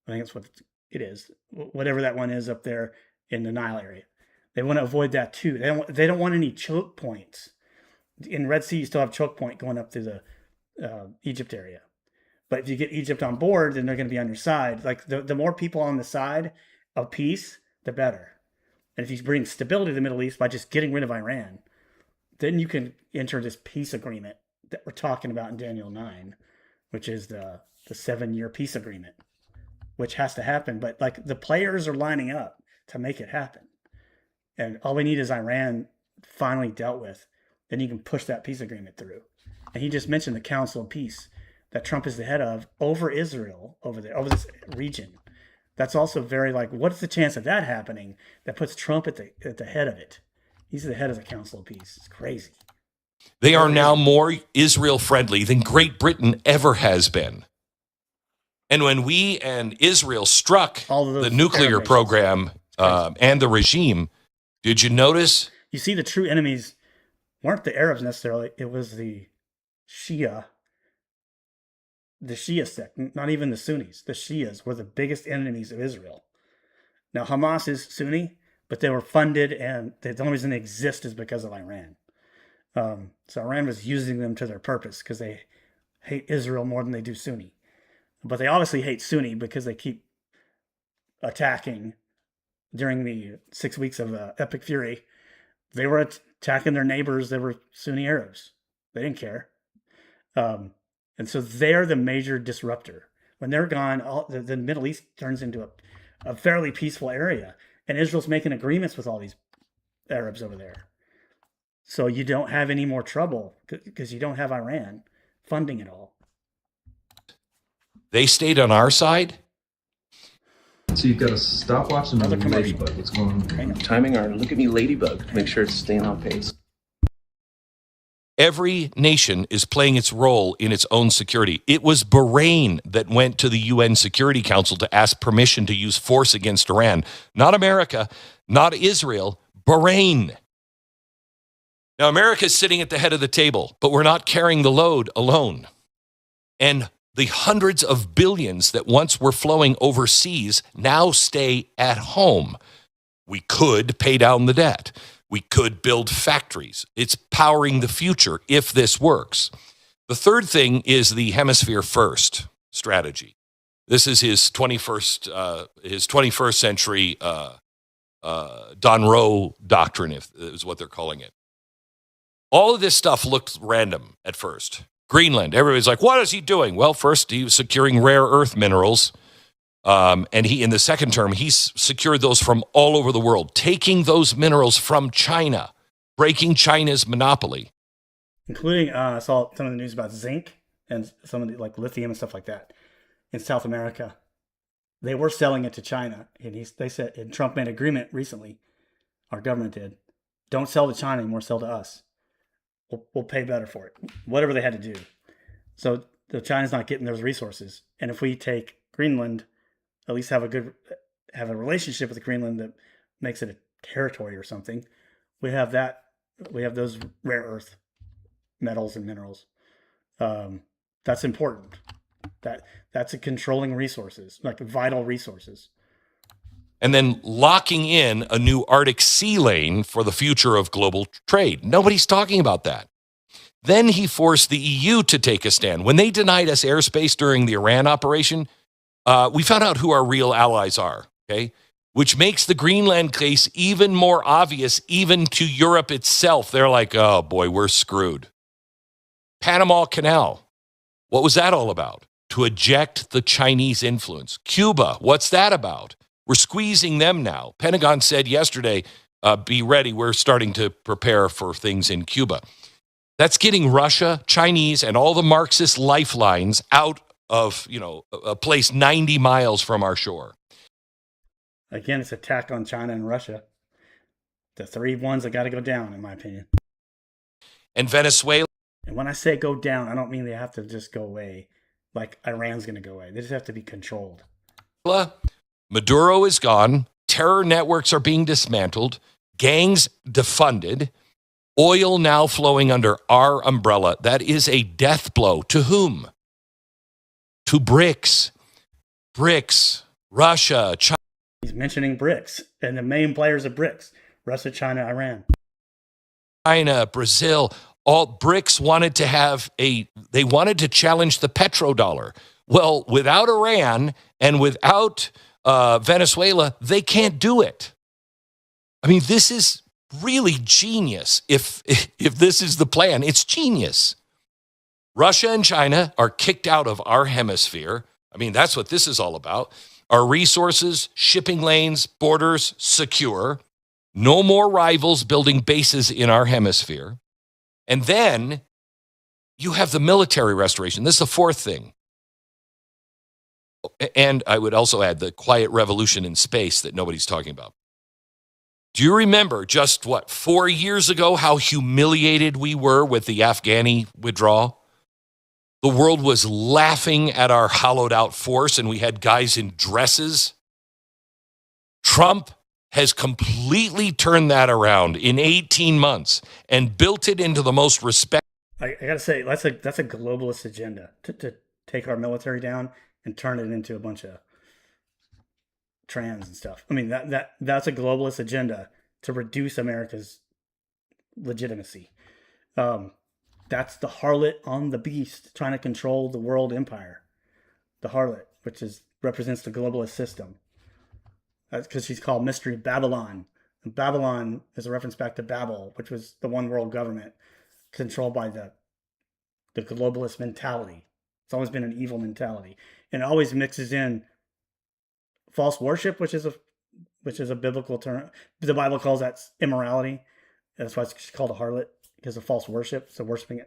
I think that's what it is. Whatever that one is up there in the Nile area. They want to avoid that too. They don't want any choke points. In Red Sea, you still have choke point going up to the Egypt area. But if you get Egypt on board, then they're going to be on your side. Like the more people on the side of peace, the better. And if you bring stability to the Middle East by just getting rid of Iran, then you can enter this peace agreement that we're talking about in Daniel 9, which is the 7-year peace agreement, which has to happen. But like the players are lining up to make it happen. And all we need is Iran finally dealt with. Then you can push that peace agreement through. And he just mentioned the Council of Peace that Trump is the head of over Israel, over this region. That's also very like, what's the chance of that happening that puts Trump at the head of it? He's the head of the Council of Peace. It's crazy. They are now more Israel friendly than Great Britain ever has been. And when we and Israel struck the nuclear program and the regime, did you notice? You see, the true enemies weren't the Arabs necessarily. It was the Shia sect, not even the Sunnis. The Shias were the biggest enemies of Israel. Now, Hamas is Sunni, but they were funded, and the only reason they exist is because of Iran. So Iran was using them to their purpose because they hate Israel more than they do Sunni. But they obviously hate Sunni because they keep attacking. During the 6 weeks of epic fury, they were attacking their neighbors that were Sunni Arabs. They didn't care. And so they're the major disruptor. When they're gone, the Middle East turns into a fairly peaceful area. And Israel's making agreements with all these Arabs over there. So you don't have any more trouble because you don't have Iran funding it all. They stayed on our side? So you've got a stopwatch and another ladybug. What's going on? Timing our look at me ladybug to make sure it's staying on pace. Every nation is playing its role in its own security. It was Bahrain that went to the UN Security Council to ask permission to use force against Iran. Not America, not Israel, Bahrain. Now, America is sitting at the head of the table, but we're not carrying the load alone. And the hundreds of billions that once were flowing overseas now stay at home. We could pay down the debt. We could build factories. It's powering the future if this works. The third thing is the hemisphere first strategy. This is his 21st century Don Roe doctrine, if is what they're calling it. All of this stuff looked random at first. Greenland, everybody's like, what is he doing? Well, first, he was securing rare earth minerals. And in the second term, he's secured those from all over the world, taking those minerals from China, breaking China's monopoly. Including, I saw some of the news about zinc and some of the like lithium and stuff like that in South America. They were selling it to China, and they said, and Trump made an agreement recently, our government did, don't sell to China anymore, sell to us. We'll pay better for it, whatever they had to do. So the China's not getting those resources, and if we take Greenland, at least have a relationship with Greenland that makes it a territory or something, we have those rare earth metals and minerals. That's important. That's a controlling resources, like vital resources. And then locking in a new Arctic sea lane for the future of global trade. Nobody's talking about that. Then he forced the EU to take a stand. When they denied us airspace during the Iran operation, we found out who our real allies are, okay? Which makes the Greenland case even more obvious, even to Europe itself. They're like, oh boy, we're screwed. Panama Canal, what was that all about? To eject the Chinese influence. Cuba, what's that about? We're squeezing them now. Pentagon said yesterday, be ready, we're starting to prepare for things in Cuba. That's getting Russia, Chinese, and all the Marxist lifelines out of, a place 90 miles from our shore. Again, it's attack on China and Russia. The three ones that got to go down, in my opinion. And Venezuela. And when I say go down, I don't mean they have to just go away. Like Iran's going to go away. They just have to be controlled. Maduro is gone. Terror networks are being dismantled. Gangs defunded. Oil now flowing under our umbrella. That is a death blow. To whom? To BRICS. BRICS, Russia, China. He's mentioning BRICS and the main players of BRICS. Russia, China, Iran. China, Brazil. All BRICS wanted to challenge the petrodollar. Well, without Iran and without Venezuela, they can't do it. I mean, this is really genius. If this is the plan, it's genius. Russia and China are kicked out of our hemisphere. I mean, that's what this is all about. Our resources, shipping lanes, borders secure. No more rivals building bases in our hemisphere. And then you have the military restoration. This is the fourth thing. And I would also add the quiet revolution in space that nobody's talking about. Do you remember just 4 years ago, how humiliated we were with the Afghani withdrawal? The world was laughing at our hollowed out force, and we had guys in dresses. Trump has completely turned that around in 18 months and built it into the most respect. I got to say, that's a globalist agenda to take our military down and turn it into a bunch of trans and stuff. I mean, that's a globalist agenda to reduce America's legitimacy. That's the harlot on the beast trying to control the world empire. The harlot, which represents the globalist system. That's because she's called Mystery Babylon. And Babylon is a reference back to Babel, which was the one world government controlled by the globalist mentality. It's always been an evil mentality, and it always mixes in false worship, which is a biblical term. The Bible calls that immorality. That's why it's called a harlot, because of false worship. So worshiping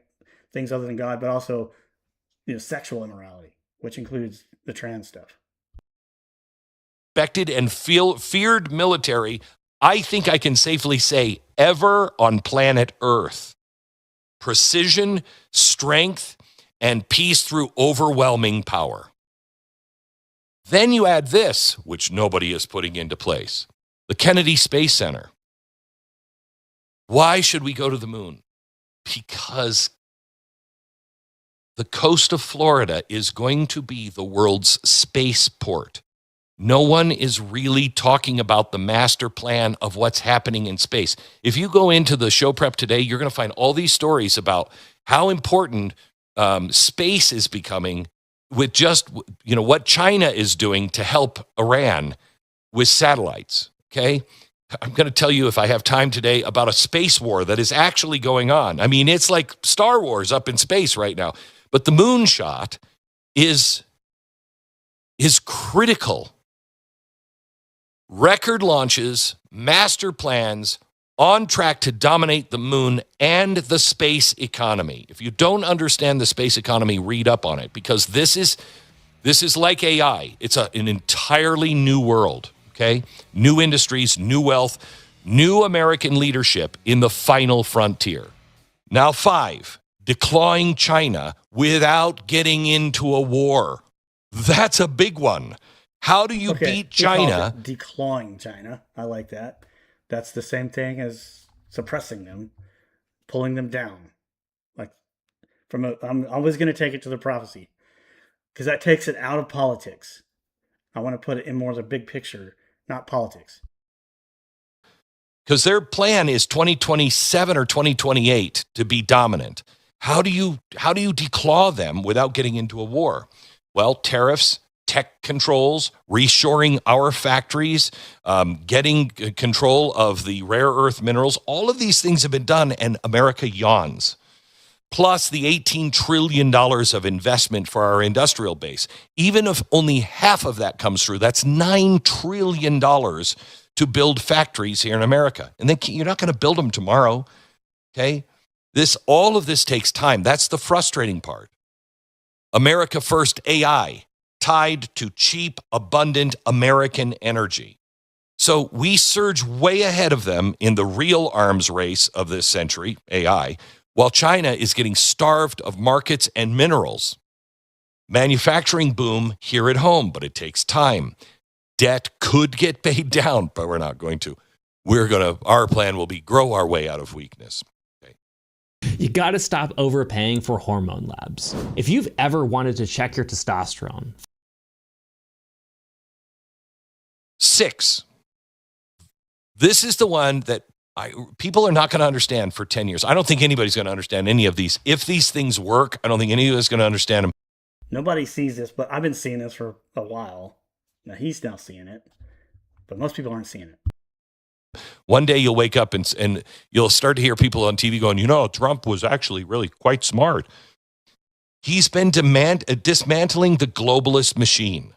things other than God, but also sexual immorality, which includes the trans stuff. Respected and feared military, I think I can safely say, ever on planet Earth. Precision, strength, and peace through overwhelming power. Then you add this, which nobody is putting into place, the Kennedy Space Center. Why should we go to the moon? Because the coast of Florida is going to be the world's spaceport. No one is really talking about the master plan of what's happening in space. If you go into the show prep today, you're going to find all these stories about how important space is becoming with just, what China is doing to help Iran with satellites. Okay. I'm going to tell you, if I have time today, about a space war that is actually going on. I mean, it's like Star Wars up in space right now. But the moonshot is critical. Record launches, master plans, on track to dominate the moon and the space economy. If you don't understand the space economy, read up on it, because this is like AI. It's an entirely new world, okay? New industries, new wealth, new American leadership in the final frontier. Now, 5, declawing China without getting into a war. That's a big one. How do you beat China? Declawing China. I like that. That's the same thing as suppressing them, pulling them down. Like I'm always going to take it to the prophecy, because that takes it out of politics. I want to put it in more of the big picture, not politics. Because their plan is 2027 or 2028 to be dominant. How do you declaw them without getting into a war? Well, tariffs, tech controls, reshoring our factories, getting control of the rare earth minerals. All of these things have been done, and America yawns. Plus the $18 trillion of investment for our industrial base. Even if only half of that comes through, that's $9 trillion to build factories here in America. And then you're not going to build them tomorrow, okay? All of this takes time. That's the frustrating part. America First AI, tied to cheap, abundant American energy. So we surge way ahead of them in the real arms race of this century, AI, while China is getting starved of markets and minerals. Manufacturing boom here at home, but it takes time. Debt could get paid down, but we're not going to. Our plan will be grow our way out of weakness. You got to stop overpaying for hormone labs. If you've ever wanted to check your testosterone. 6. This is the one that people are not going to understand for 10 years. I don't think anybody's going to understand any of these. If these things work, I don't think any of us is going to understand them. Nobody sees this, but I've been seeing this for a while. Now he's now seeing it, but most people aren't seeing it. One day you'll wake up and you'll start to hear people on TV going, Trump was actually really quite smart. He's been dismantling the globalist machine.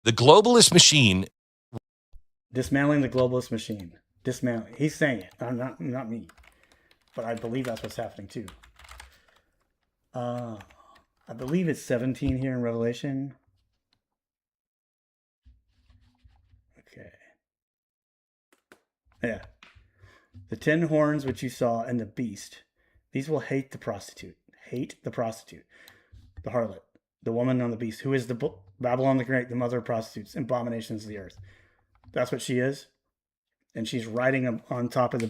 The globalist machine. Dismantling the globalist machine. Dismantling. He's saying it. Not me. But I believe that's what's happening too. I believe it's 17 here in Revelation. Okay. Yeah. The 10 horns which you saw and the beast, these will hate the prostitute. Hate the prostitute. The harlot. The woman on the beast, who is the Babylon the Great, the mother of prostitutes, abominations of the earth. That's what she is. And she's riding on top of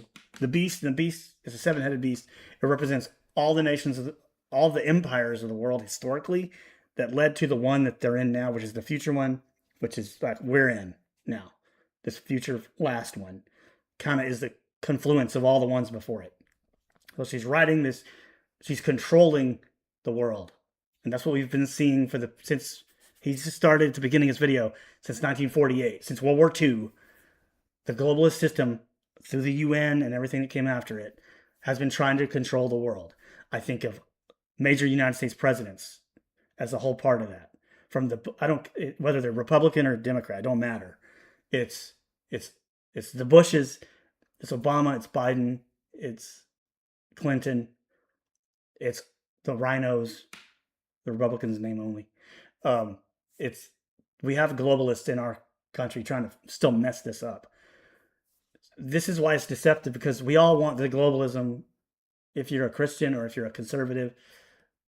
the beast. And the beast is a 7-headed beast. It represents all the nations, all the empires of the world historically that led to the one that they're in now, which is the future one, which is like we're in now. This future last one kind of is the confluence of all the ones before it. So she's riding this, she's controlling the world. And that's what we've been seeing since he started at the beginning of his video, since 1948, since World War II. The globalist system, through the UN and everything that came after it, has been trying to control the world. I think of major United States presidents as a whole part of that. Whether they're Republican or Democrat, it don't matter. It's the Bushes, it's Obama, it's Biden, it's Clinton, it's the rhinos, the Republicans name only. We have globalists in our country trying to still mess this up. This is why it's deceptive, because we all want the globalism. If you're a Christian or if you're a conservative,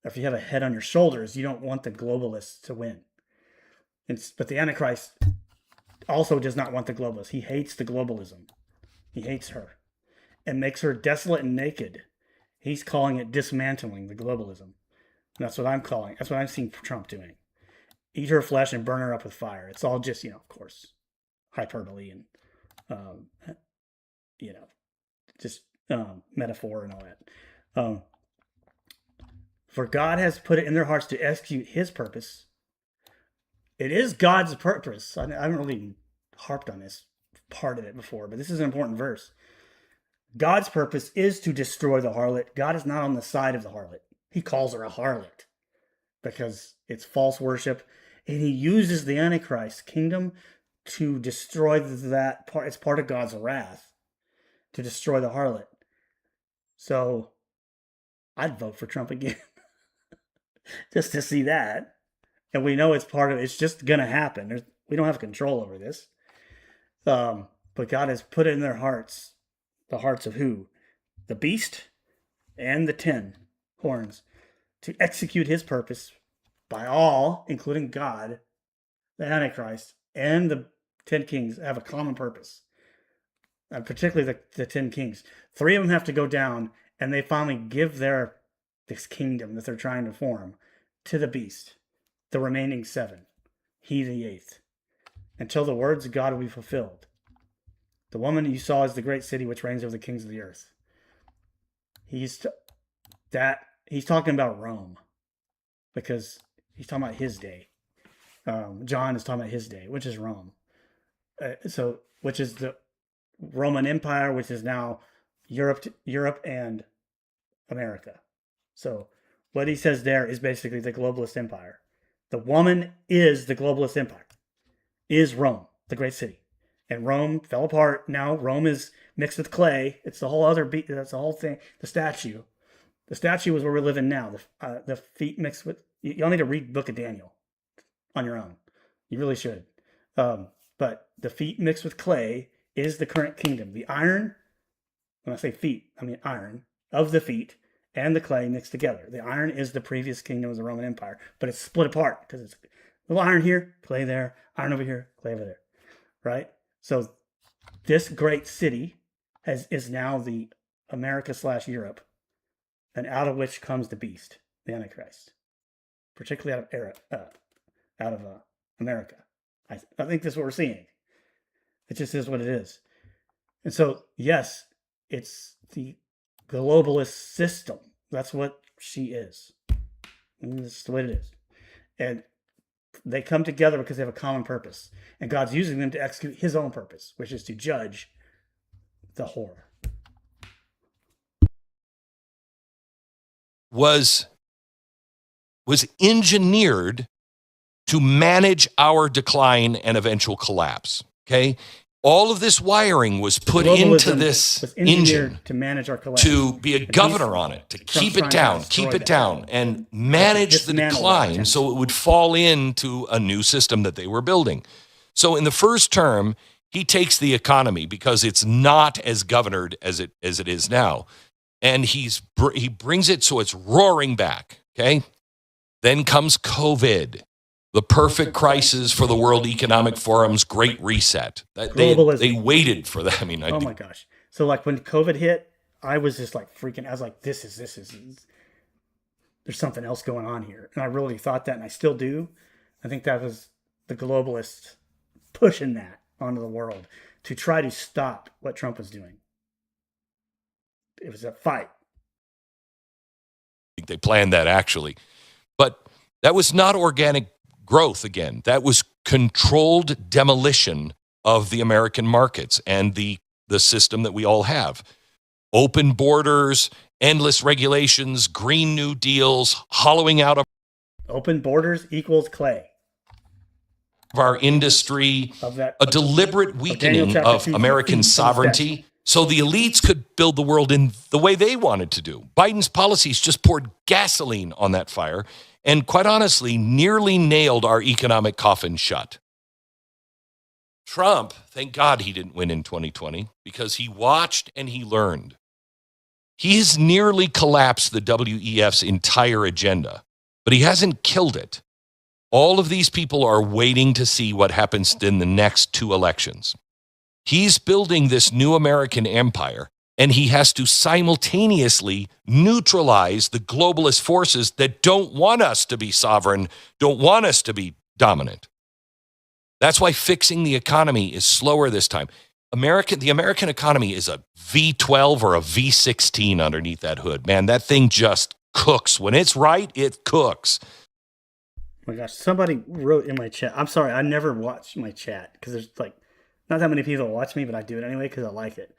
or if you have a head on your shoulders, you don't want the globalists to win. But the Antichrist also does not want the globalists. He hates the globalism. He hates her and makes her desolate and naked. He's calling it dismantling the globalism. And that's what I'm calling. That's what I'm seeing Trump doing. eat her flesh and burn her up with fire. It's all just, of course, hyperbole and, just metaphor and all that. For God has put it in their hearts to execute his purpose. It is God's purpose. I haven't really harped on this part of it before, but this is an important verse. God's purpose is to destroy the harlot. God is not on the side of the harlot. He calls her a harlot because it's false worship. And he uses the Antichrist kingdom to destroy that part. It's part of God's wrath to destroy the harlot. So I'd vote for Trump again just to see that. And we know it's just going to happen. We don't have control over this. But God has put it in their hearts, the hearts of who? The beast and the 10 horns, to execute his purpose by all, including God, the Antichrist, and the 10 kings have a common purpose. And particularly the 10 kings. 3 of them have to go down, and they finally give this kingdom that they're trying to form to the beast. The remaining 7, he the 8th, until the words of God will be fulfilled. The woman you saw is the great city which reigns over the kings of the earth. He's talking about Rome, because he's talking about his day. John is talking about his day, which is Rome. Which is the Roman Empire, which is now Europe and America. So what he says there is basically the globalist empire. The woman is the globalist empire, is Rome, the great city. And Rome fell apart. Now Rome is mixed with clay. It's the whole that's the whole thing. The statue. The statue is where we're living now. The feet mixed with, y'all need to read Book of Daniel on your own. You really should. But the feet mixed with clay is the current kingdom. The iron, when I say feet, I mean iron, of the feet and the clay mixed together. The iron is the previous kingdom of the Roman Empire, but it's split apart because it's a little iron here, clay there, iron over here, clay over there, right? So this great city is now the America/Europe, and out of which comes the beast, the Antichrist, particularly out of America. I think that's what we're seeing. It just is what it is. And so, yes, it's the globalist system. That's what she is. And that's the way it is. And they come together because they have a common purpose. And God's using them to execute his own purpose, which is to judge the whore. Was engineered to manage our decline and eventual collapse. Okay? All of this wiring was put into this engine to manage our collapse, to be a governor on it, to keep it down, and manage the decline so it would fall into a new system that they were building. So in the first term, he takes the economy because it's not as governed as it is now. And he brings it so it's roaring back, okay? Then comes COVID, the perfect crisis for the World Economic Forum's Great Reset. They waited for that. I mean, my gosh. So like when COVID hit, I was just like freaking. I was like, this is. There's something else going on here, and I really thought that, and I still do. I think that was the globalists pushing that onto the world to try to stop what Trump was doing. It was a fight. I think they planned that actually, but that was not organic growth again. That was controlled demolition of the American markets and the system that we all have. Open borders, endless regulations, Green New Deals, hollowing out of open borders equals clay. Our industry, a deliberate weakening of American sovereignty so the elites could build the world in the way they wanted to do. Biden's policies just poured gasoline on that fire and, quite honestly, nearly nailed our economic coffin shut. Trump, thank God he didn't win in 2020 because he watched and he learned. He has nearly collapsed the WEF's entire agenda, but he hasn't killed it. All of these people are waiting to see what happens in the next 2 elections. He's building this new American empire, and he has to simultaneously neutralize the globalist forces that don't want us to be sovereign, don't want us to be dominant. That's why fixing the economy is slower this time. The American economy is a V12 or a V16 underneath that hood. Man, that thing just cooks. When it's right, it cooks. Oh my gosh, somebody wrote in my chat. I'm sorry, I never watch my chat because there's like not that many people watch me, but I do it anyway because I like it.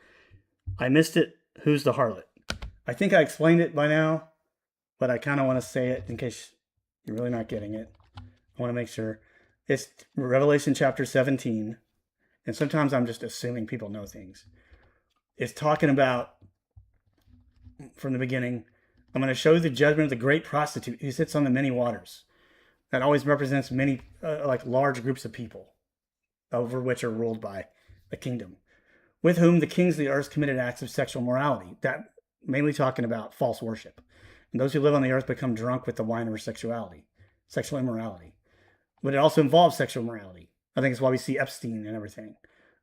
I missed it. Who's the harlot? I think I explained it by now, but I kind of want to say it in case you're really not getting it. I want to make sure. It's Revelation chapter 17, and sometimes I'm just assuming people know things. It's talking about, from the beginning, I'm going to show you the judgment of the great prostitute who sits on the many waters. That always represents many, like large groups of people, over which are ruled by a kingdom, with whom the kings of the earth committed acts of sexual morality. That mainly talking about false worship. And those who live on the earth become drunk with the wine of her sexuality, sexual immorality. But it also involves sexual morality. I think it's why we see Epstein and everything,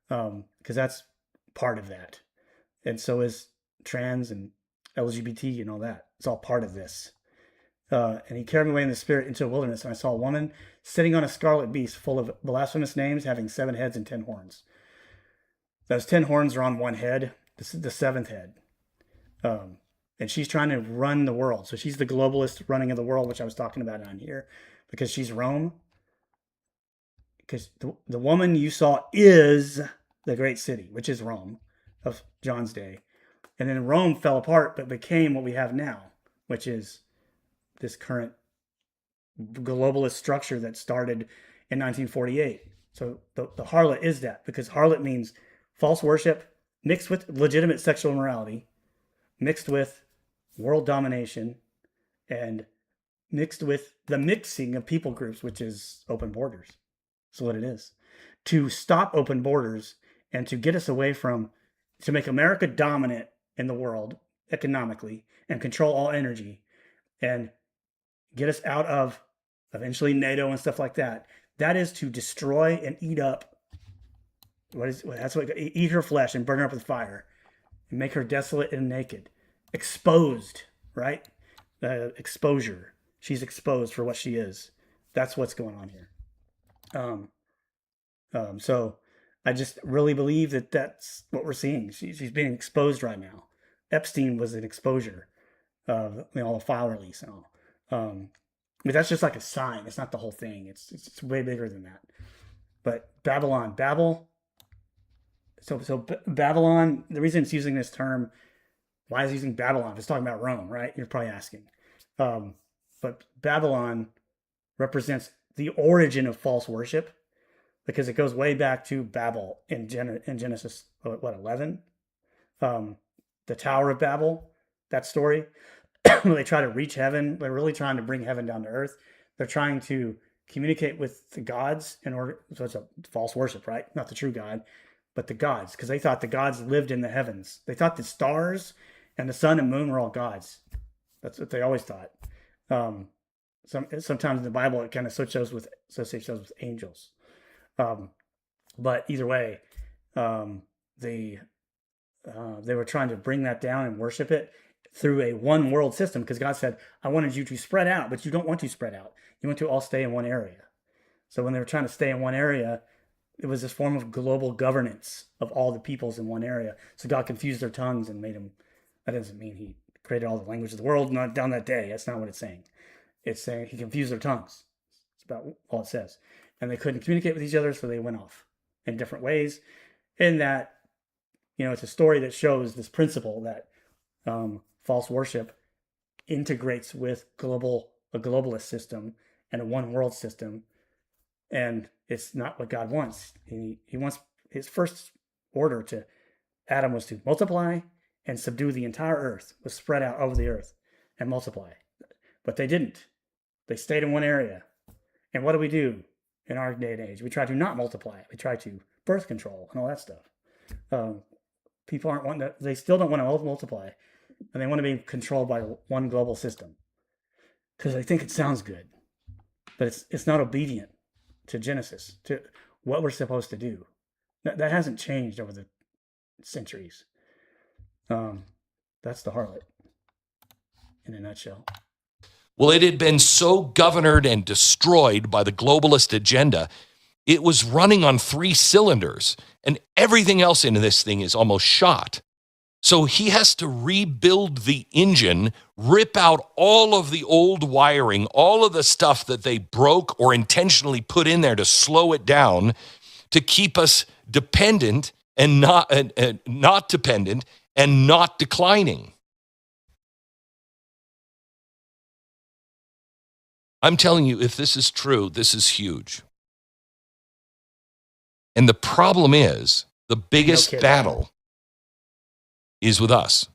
because that's part of that. And so is trans and LGBT and all that. It's all part of this. And he carried me away in the spirit into a wilderness, and I saw a woman sitting on a scarlet beast full of blasphemous names, having 7 heads and 10 horns. Those 10 horns are on one head. This is the 7th head. And she's trying to run the world. So she's the globalist running of the world, which I was talking about on here, because she's Rome. Because the woman you saw is the great city, which is Rome of John's day. And then Rome fell apart, but became what we have now, which is this current globalist structure that started in 1948. So the harlot is that, because harlot means false worship mixed with legitimate sexual immorality, mixed with world domination, and mixed with the mixing of people groups, which is open borders. That's what it is. To stop open borders and to get us away from, to make America dominant in the world economically and control all energy and get us out of eventually NATO and stuff like that. That is to destroy and eat up. Eat her flesh and burn her up with fire and make her desolate and naked. Exposed, right? Exposure. She's exposed for what she is. That's what's going on here. So I just really believe that that's what we're seeing. She's being exposed right now. Epstein was an exposure of all the file release and all. But that's just like a sign. It's not the whole thing. It's way bigger than that. But Babel. So Babylon. The reason it's using this term, why is it using Babylon? It's talking about Rome, right? You're probably asking. But Babylon represents the origin of false worship, because it goes way back to Babel in Genesis 11, the Tower of Babel, that story. They try to reach heaven. They're really trying to bring heaven down to earth. They're trying to communicate with the gods in order. So it's a false worship, right? Not the true God, but the gods, because they thought the gods lived in the heavens. They thought the stars and the sun and moon were all gods. That's what they always thought. Sometimes in the Bible it kind of associates with angels. But either way, they were trying to bring that down and worship it through a one world system, because God said, I wanted you to spread out, but you don't want to spread out. You want to all stay in one area. So when they were trying to stay in one area, it was this form of global governance of all the peoples in one area. So God confused their tongues and made them. That doesn't mean he created all the language of the world not down that day. That's not what it's saying. It's saying he confused their tongues. It's about all it says. And they couldn't communicate with each other, so they went off in different ways. And that, it's a story that shows this principle that false worship integrates with a globalist system and a one world system. And it's not what God wants. He wants his first order to Adam was to multiply and subdue the entire earth, was spread out over the earth and multiply. But they didn't. They stayed in one area. And what do we do in our day and age? We try to not multiply. We try to birth control and all that stuff. People aren't wanting to, they still don't want to multiply. And they want to be controlled by one global system. Because they think it sounds good. But it's not obedient to Genesis, to what we're supposed to do. That hasn't changed over the centuries. That's the harlot in a nutshell. Well, it had been so governed and destroyed by the globalist agenda, it was running on 3 cylinders, and everything else in this thing is almost shot. So he has to rebuild the engine, rip out all of the old wiring, all of the stuff that they broke or intentionally put in there to slow it down, to keep us dependent and not dependent and not declining. I'm telling you, if this is true, this is huge. And the problem is, the biggest battle is with us.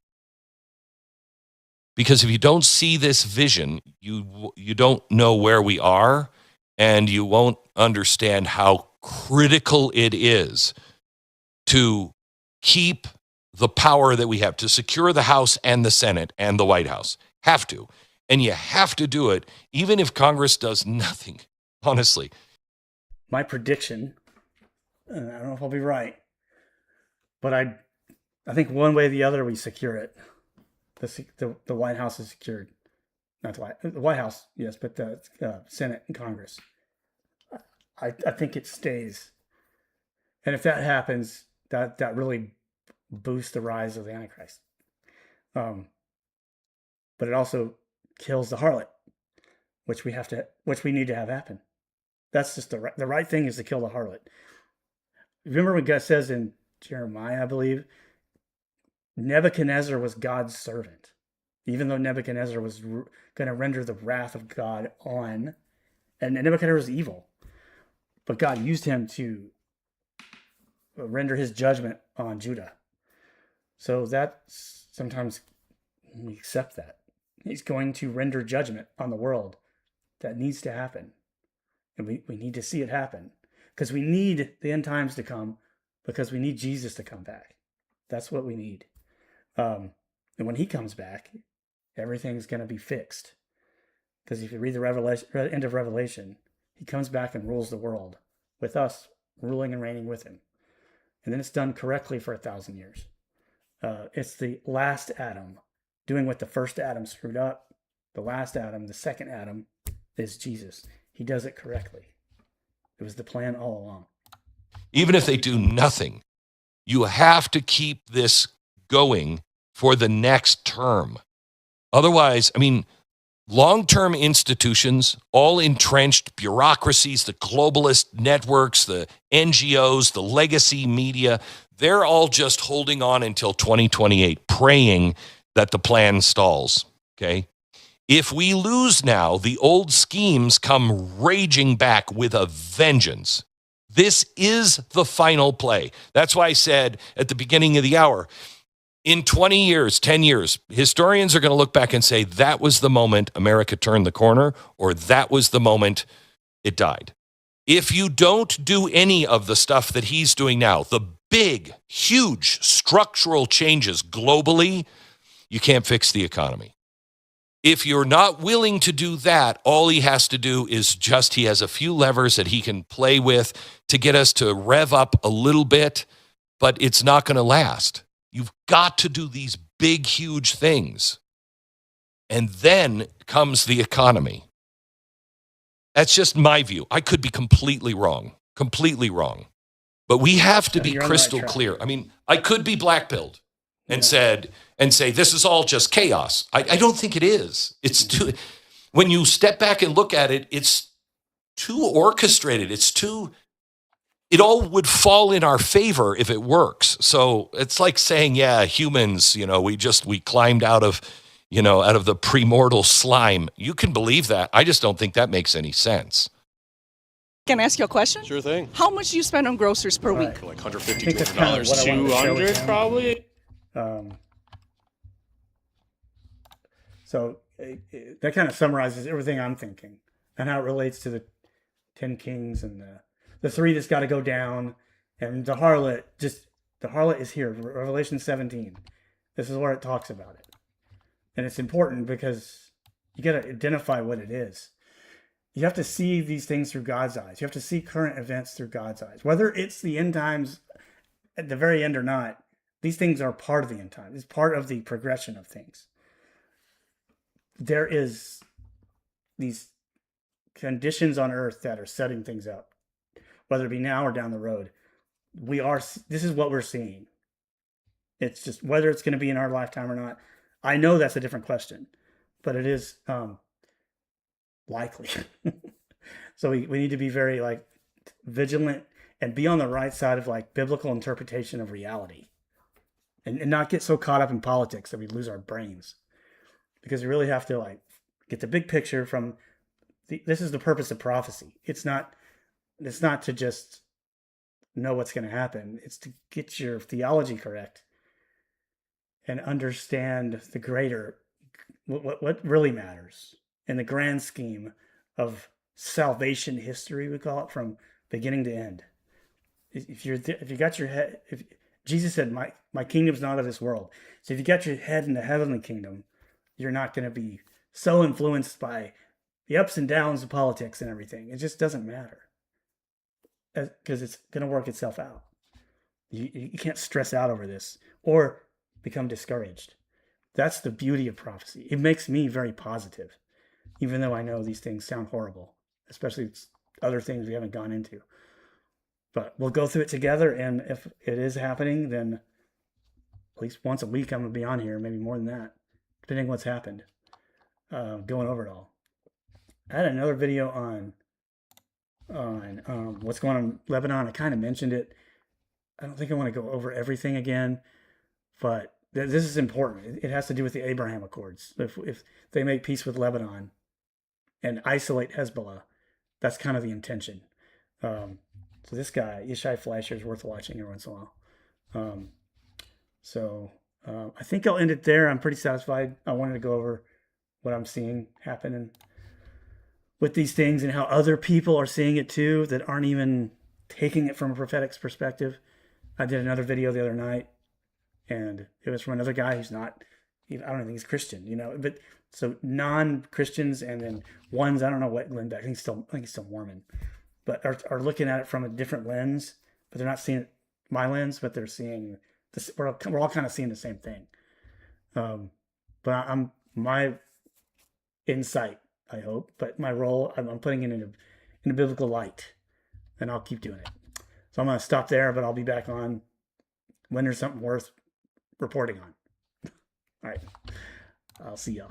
Because if you don't see this vision, you don't know where we are, and you won't understand how critical it is to keep the power that we have, to secure the House and the Senate and the White House. Have to. And you have to do it, even if Congress does nothing, honestly. My prediction, and I don't know if I'll be right, but I think one way or the other we secure it. The White House is secured. Not the White House, yes, but the Senate and Congress. I think it stays. And if that happens, that really boosts the rise of the Antichrist. But it also kills the harlot, which we need to have happen. That's just the right thing is to kill the harlot. Remember what God says in Jeremiah, I believe, Nebuchadnezzar was God's servant, even though Nebuchadnezzar was going to render the wrath of God on, and Nebuchadnezzar was evil, but God used him to render his judgment on Judah. So that sometimes we accept that. He's going to render judgment on the world. That needs to happen. And we need to see it happen. Because we need the end times to come. Because we need Jesus to come back. That's what we need. And when he comes back, everything's going to be fixed. Because if you read the end of Revelation, he comes back and rules the world. With us ruling and reigning with him. And then it's done correctly for 1,000 years. It's the last Adam doing what the first Adam screwed up. The last Adam, the second Adam, is Jesus. He does it correctly. It was the plan all along. Even if they do nothing, you have to keep this going for the next term. Otherwise, I mean, long-term institutions, all entrenched bureaucracies, the globalist networks, the NGOs, the legacy media, they're all just holding on until 2028, praying that the plan stalls, okay? If we lose now, the old schemes come raging back with a vengeance. This is the final play. That's why I said at the beginning of the hour, in 20 years, 10 years, historians are going to look back and say that was the moment America turned the corner, or that was the moment it died. If you don't do any of the stuff that he's doing now, the big, huge structural changes globally, you can't fix the economy. If you're not willing to do that, all he has to do is he has a few levers that he can play with to get us to rev up a little bit, but it's not going to last. You've got to do these big, huge things. And then comes the economy. That's just my view. I could be completely wrong. But we have to be crystal clear. I mean, I could be black-pilled and say this is all just chaos. I don't think it is. It's too, when you step back and look at it, it's too orchestrated. It all would fall in our favor if it works. So it's like saying, yeah, humans, we climbed out of the premortal slime. You can believe that. I just don't think that makes any sense. Can I ask you a question? Sure thing. How much do you spend on groceries per week? Like $150, I think that's kind of what I wanted to show $200 him. probably. So that kind of summarizes everything I'm thinking and how it relates to the 10 kings and the 3 that's got to go down, and the harlot is here. Revelation 17. This is where it talks about it. And it's important because you got to identify what it is. You have to see these things through God's eyes. You have to see current events through God's eyes. Whether it's the end times at the very end or not, these things are part of the end times. It's part of the progression of things. There is these conditions on earth that are setting things up, whether it be now or down the road. This is what we're seeing. It's just whether it's going to be in our lifetime or not. I know that's a different question, but it is likely. So we need to be very like vigilant and be on the right side of like biblical interpretation of reality, and not get so caught up in politics that we lose our brains, because we really have to like get the big picture from this is the purpose of prophecy. It's not to just know what's going to happen. It's to get your theology correct and understand the greater, what really matters in the grand scheme of salvation history, we call it, from beginning to end. If you got your head, if Jesus said, my kingdom's not of this world. So if you got your head in the heavenly kingdom, you're not going to be so influenced by the ups and downs of politics and everything. It just doesn't matter, because it's going to work itself out. You can't stress out over this or become discouraged. That's the beauty of prophecy. It makes me very positive, even though I know these things sound horrible, especially other things we haven't gone into. But we'll go through it together, and if it is happening, then at least once a week I'm going to be on here, maybe more than that, depending on what's happened, going over it all. I had another video on what's going on in Lebanon. I kind of mentioned it. I don't think I want to go over everything again, but this is important. It has to do with the Abraham Accords. If they make peace with Lebanon and isolate Hezbollah, that's kind of the intention. So this guy, Yishai Fleischer, is worth watching every once in a while. I think I'll end it there. I'm pretty satisfied. I wanted to go over what I'm seeing happen with these things and how other people are seeing it too that aren't even taking it from a prophetic perspective. I did another video the other night, and it was from another guy who's not, I don't think he's Christian, but so non-Christians, and then ones, I don't know what Glenn Beck, I think he's still Mormon, but are looking at it from a different lens, but they're not seeing my lens, but they're seeing this. We're all kind of seeing the same thing. But my insight, I hope, but my role, I'm putting it in a biblical light, and I'll keep doing it. So I'm going to stop there, but I'll be back on when there's something worth reporting on. All right. I'll see y'all.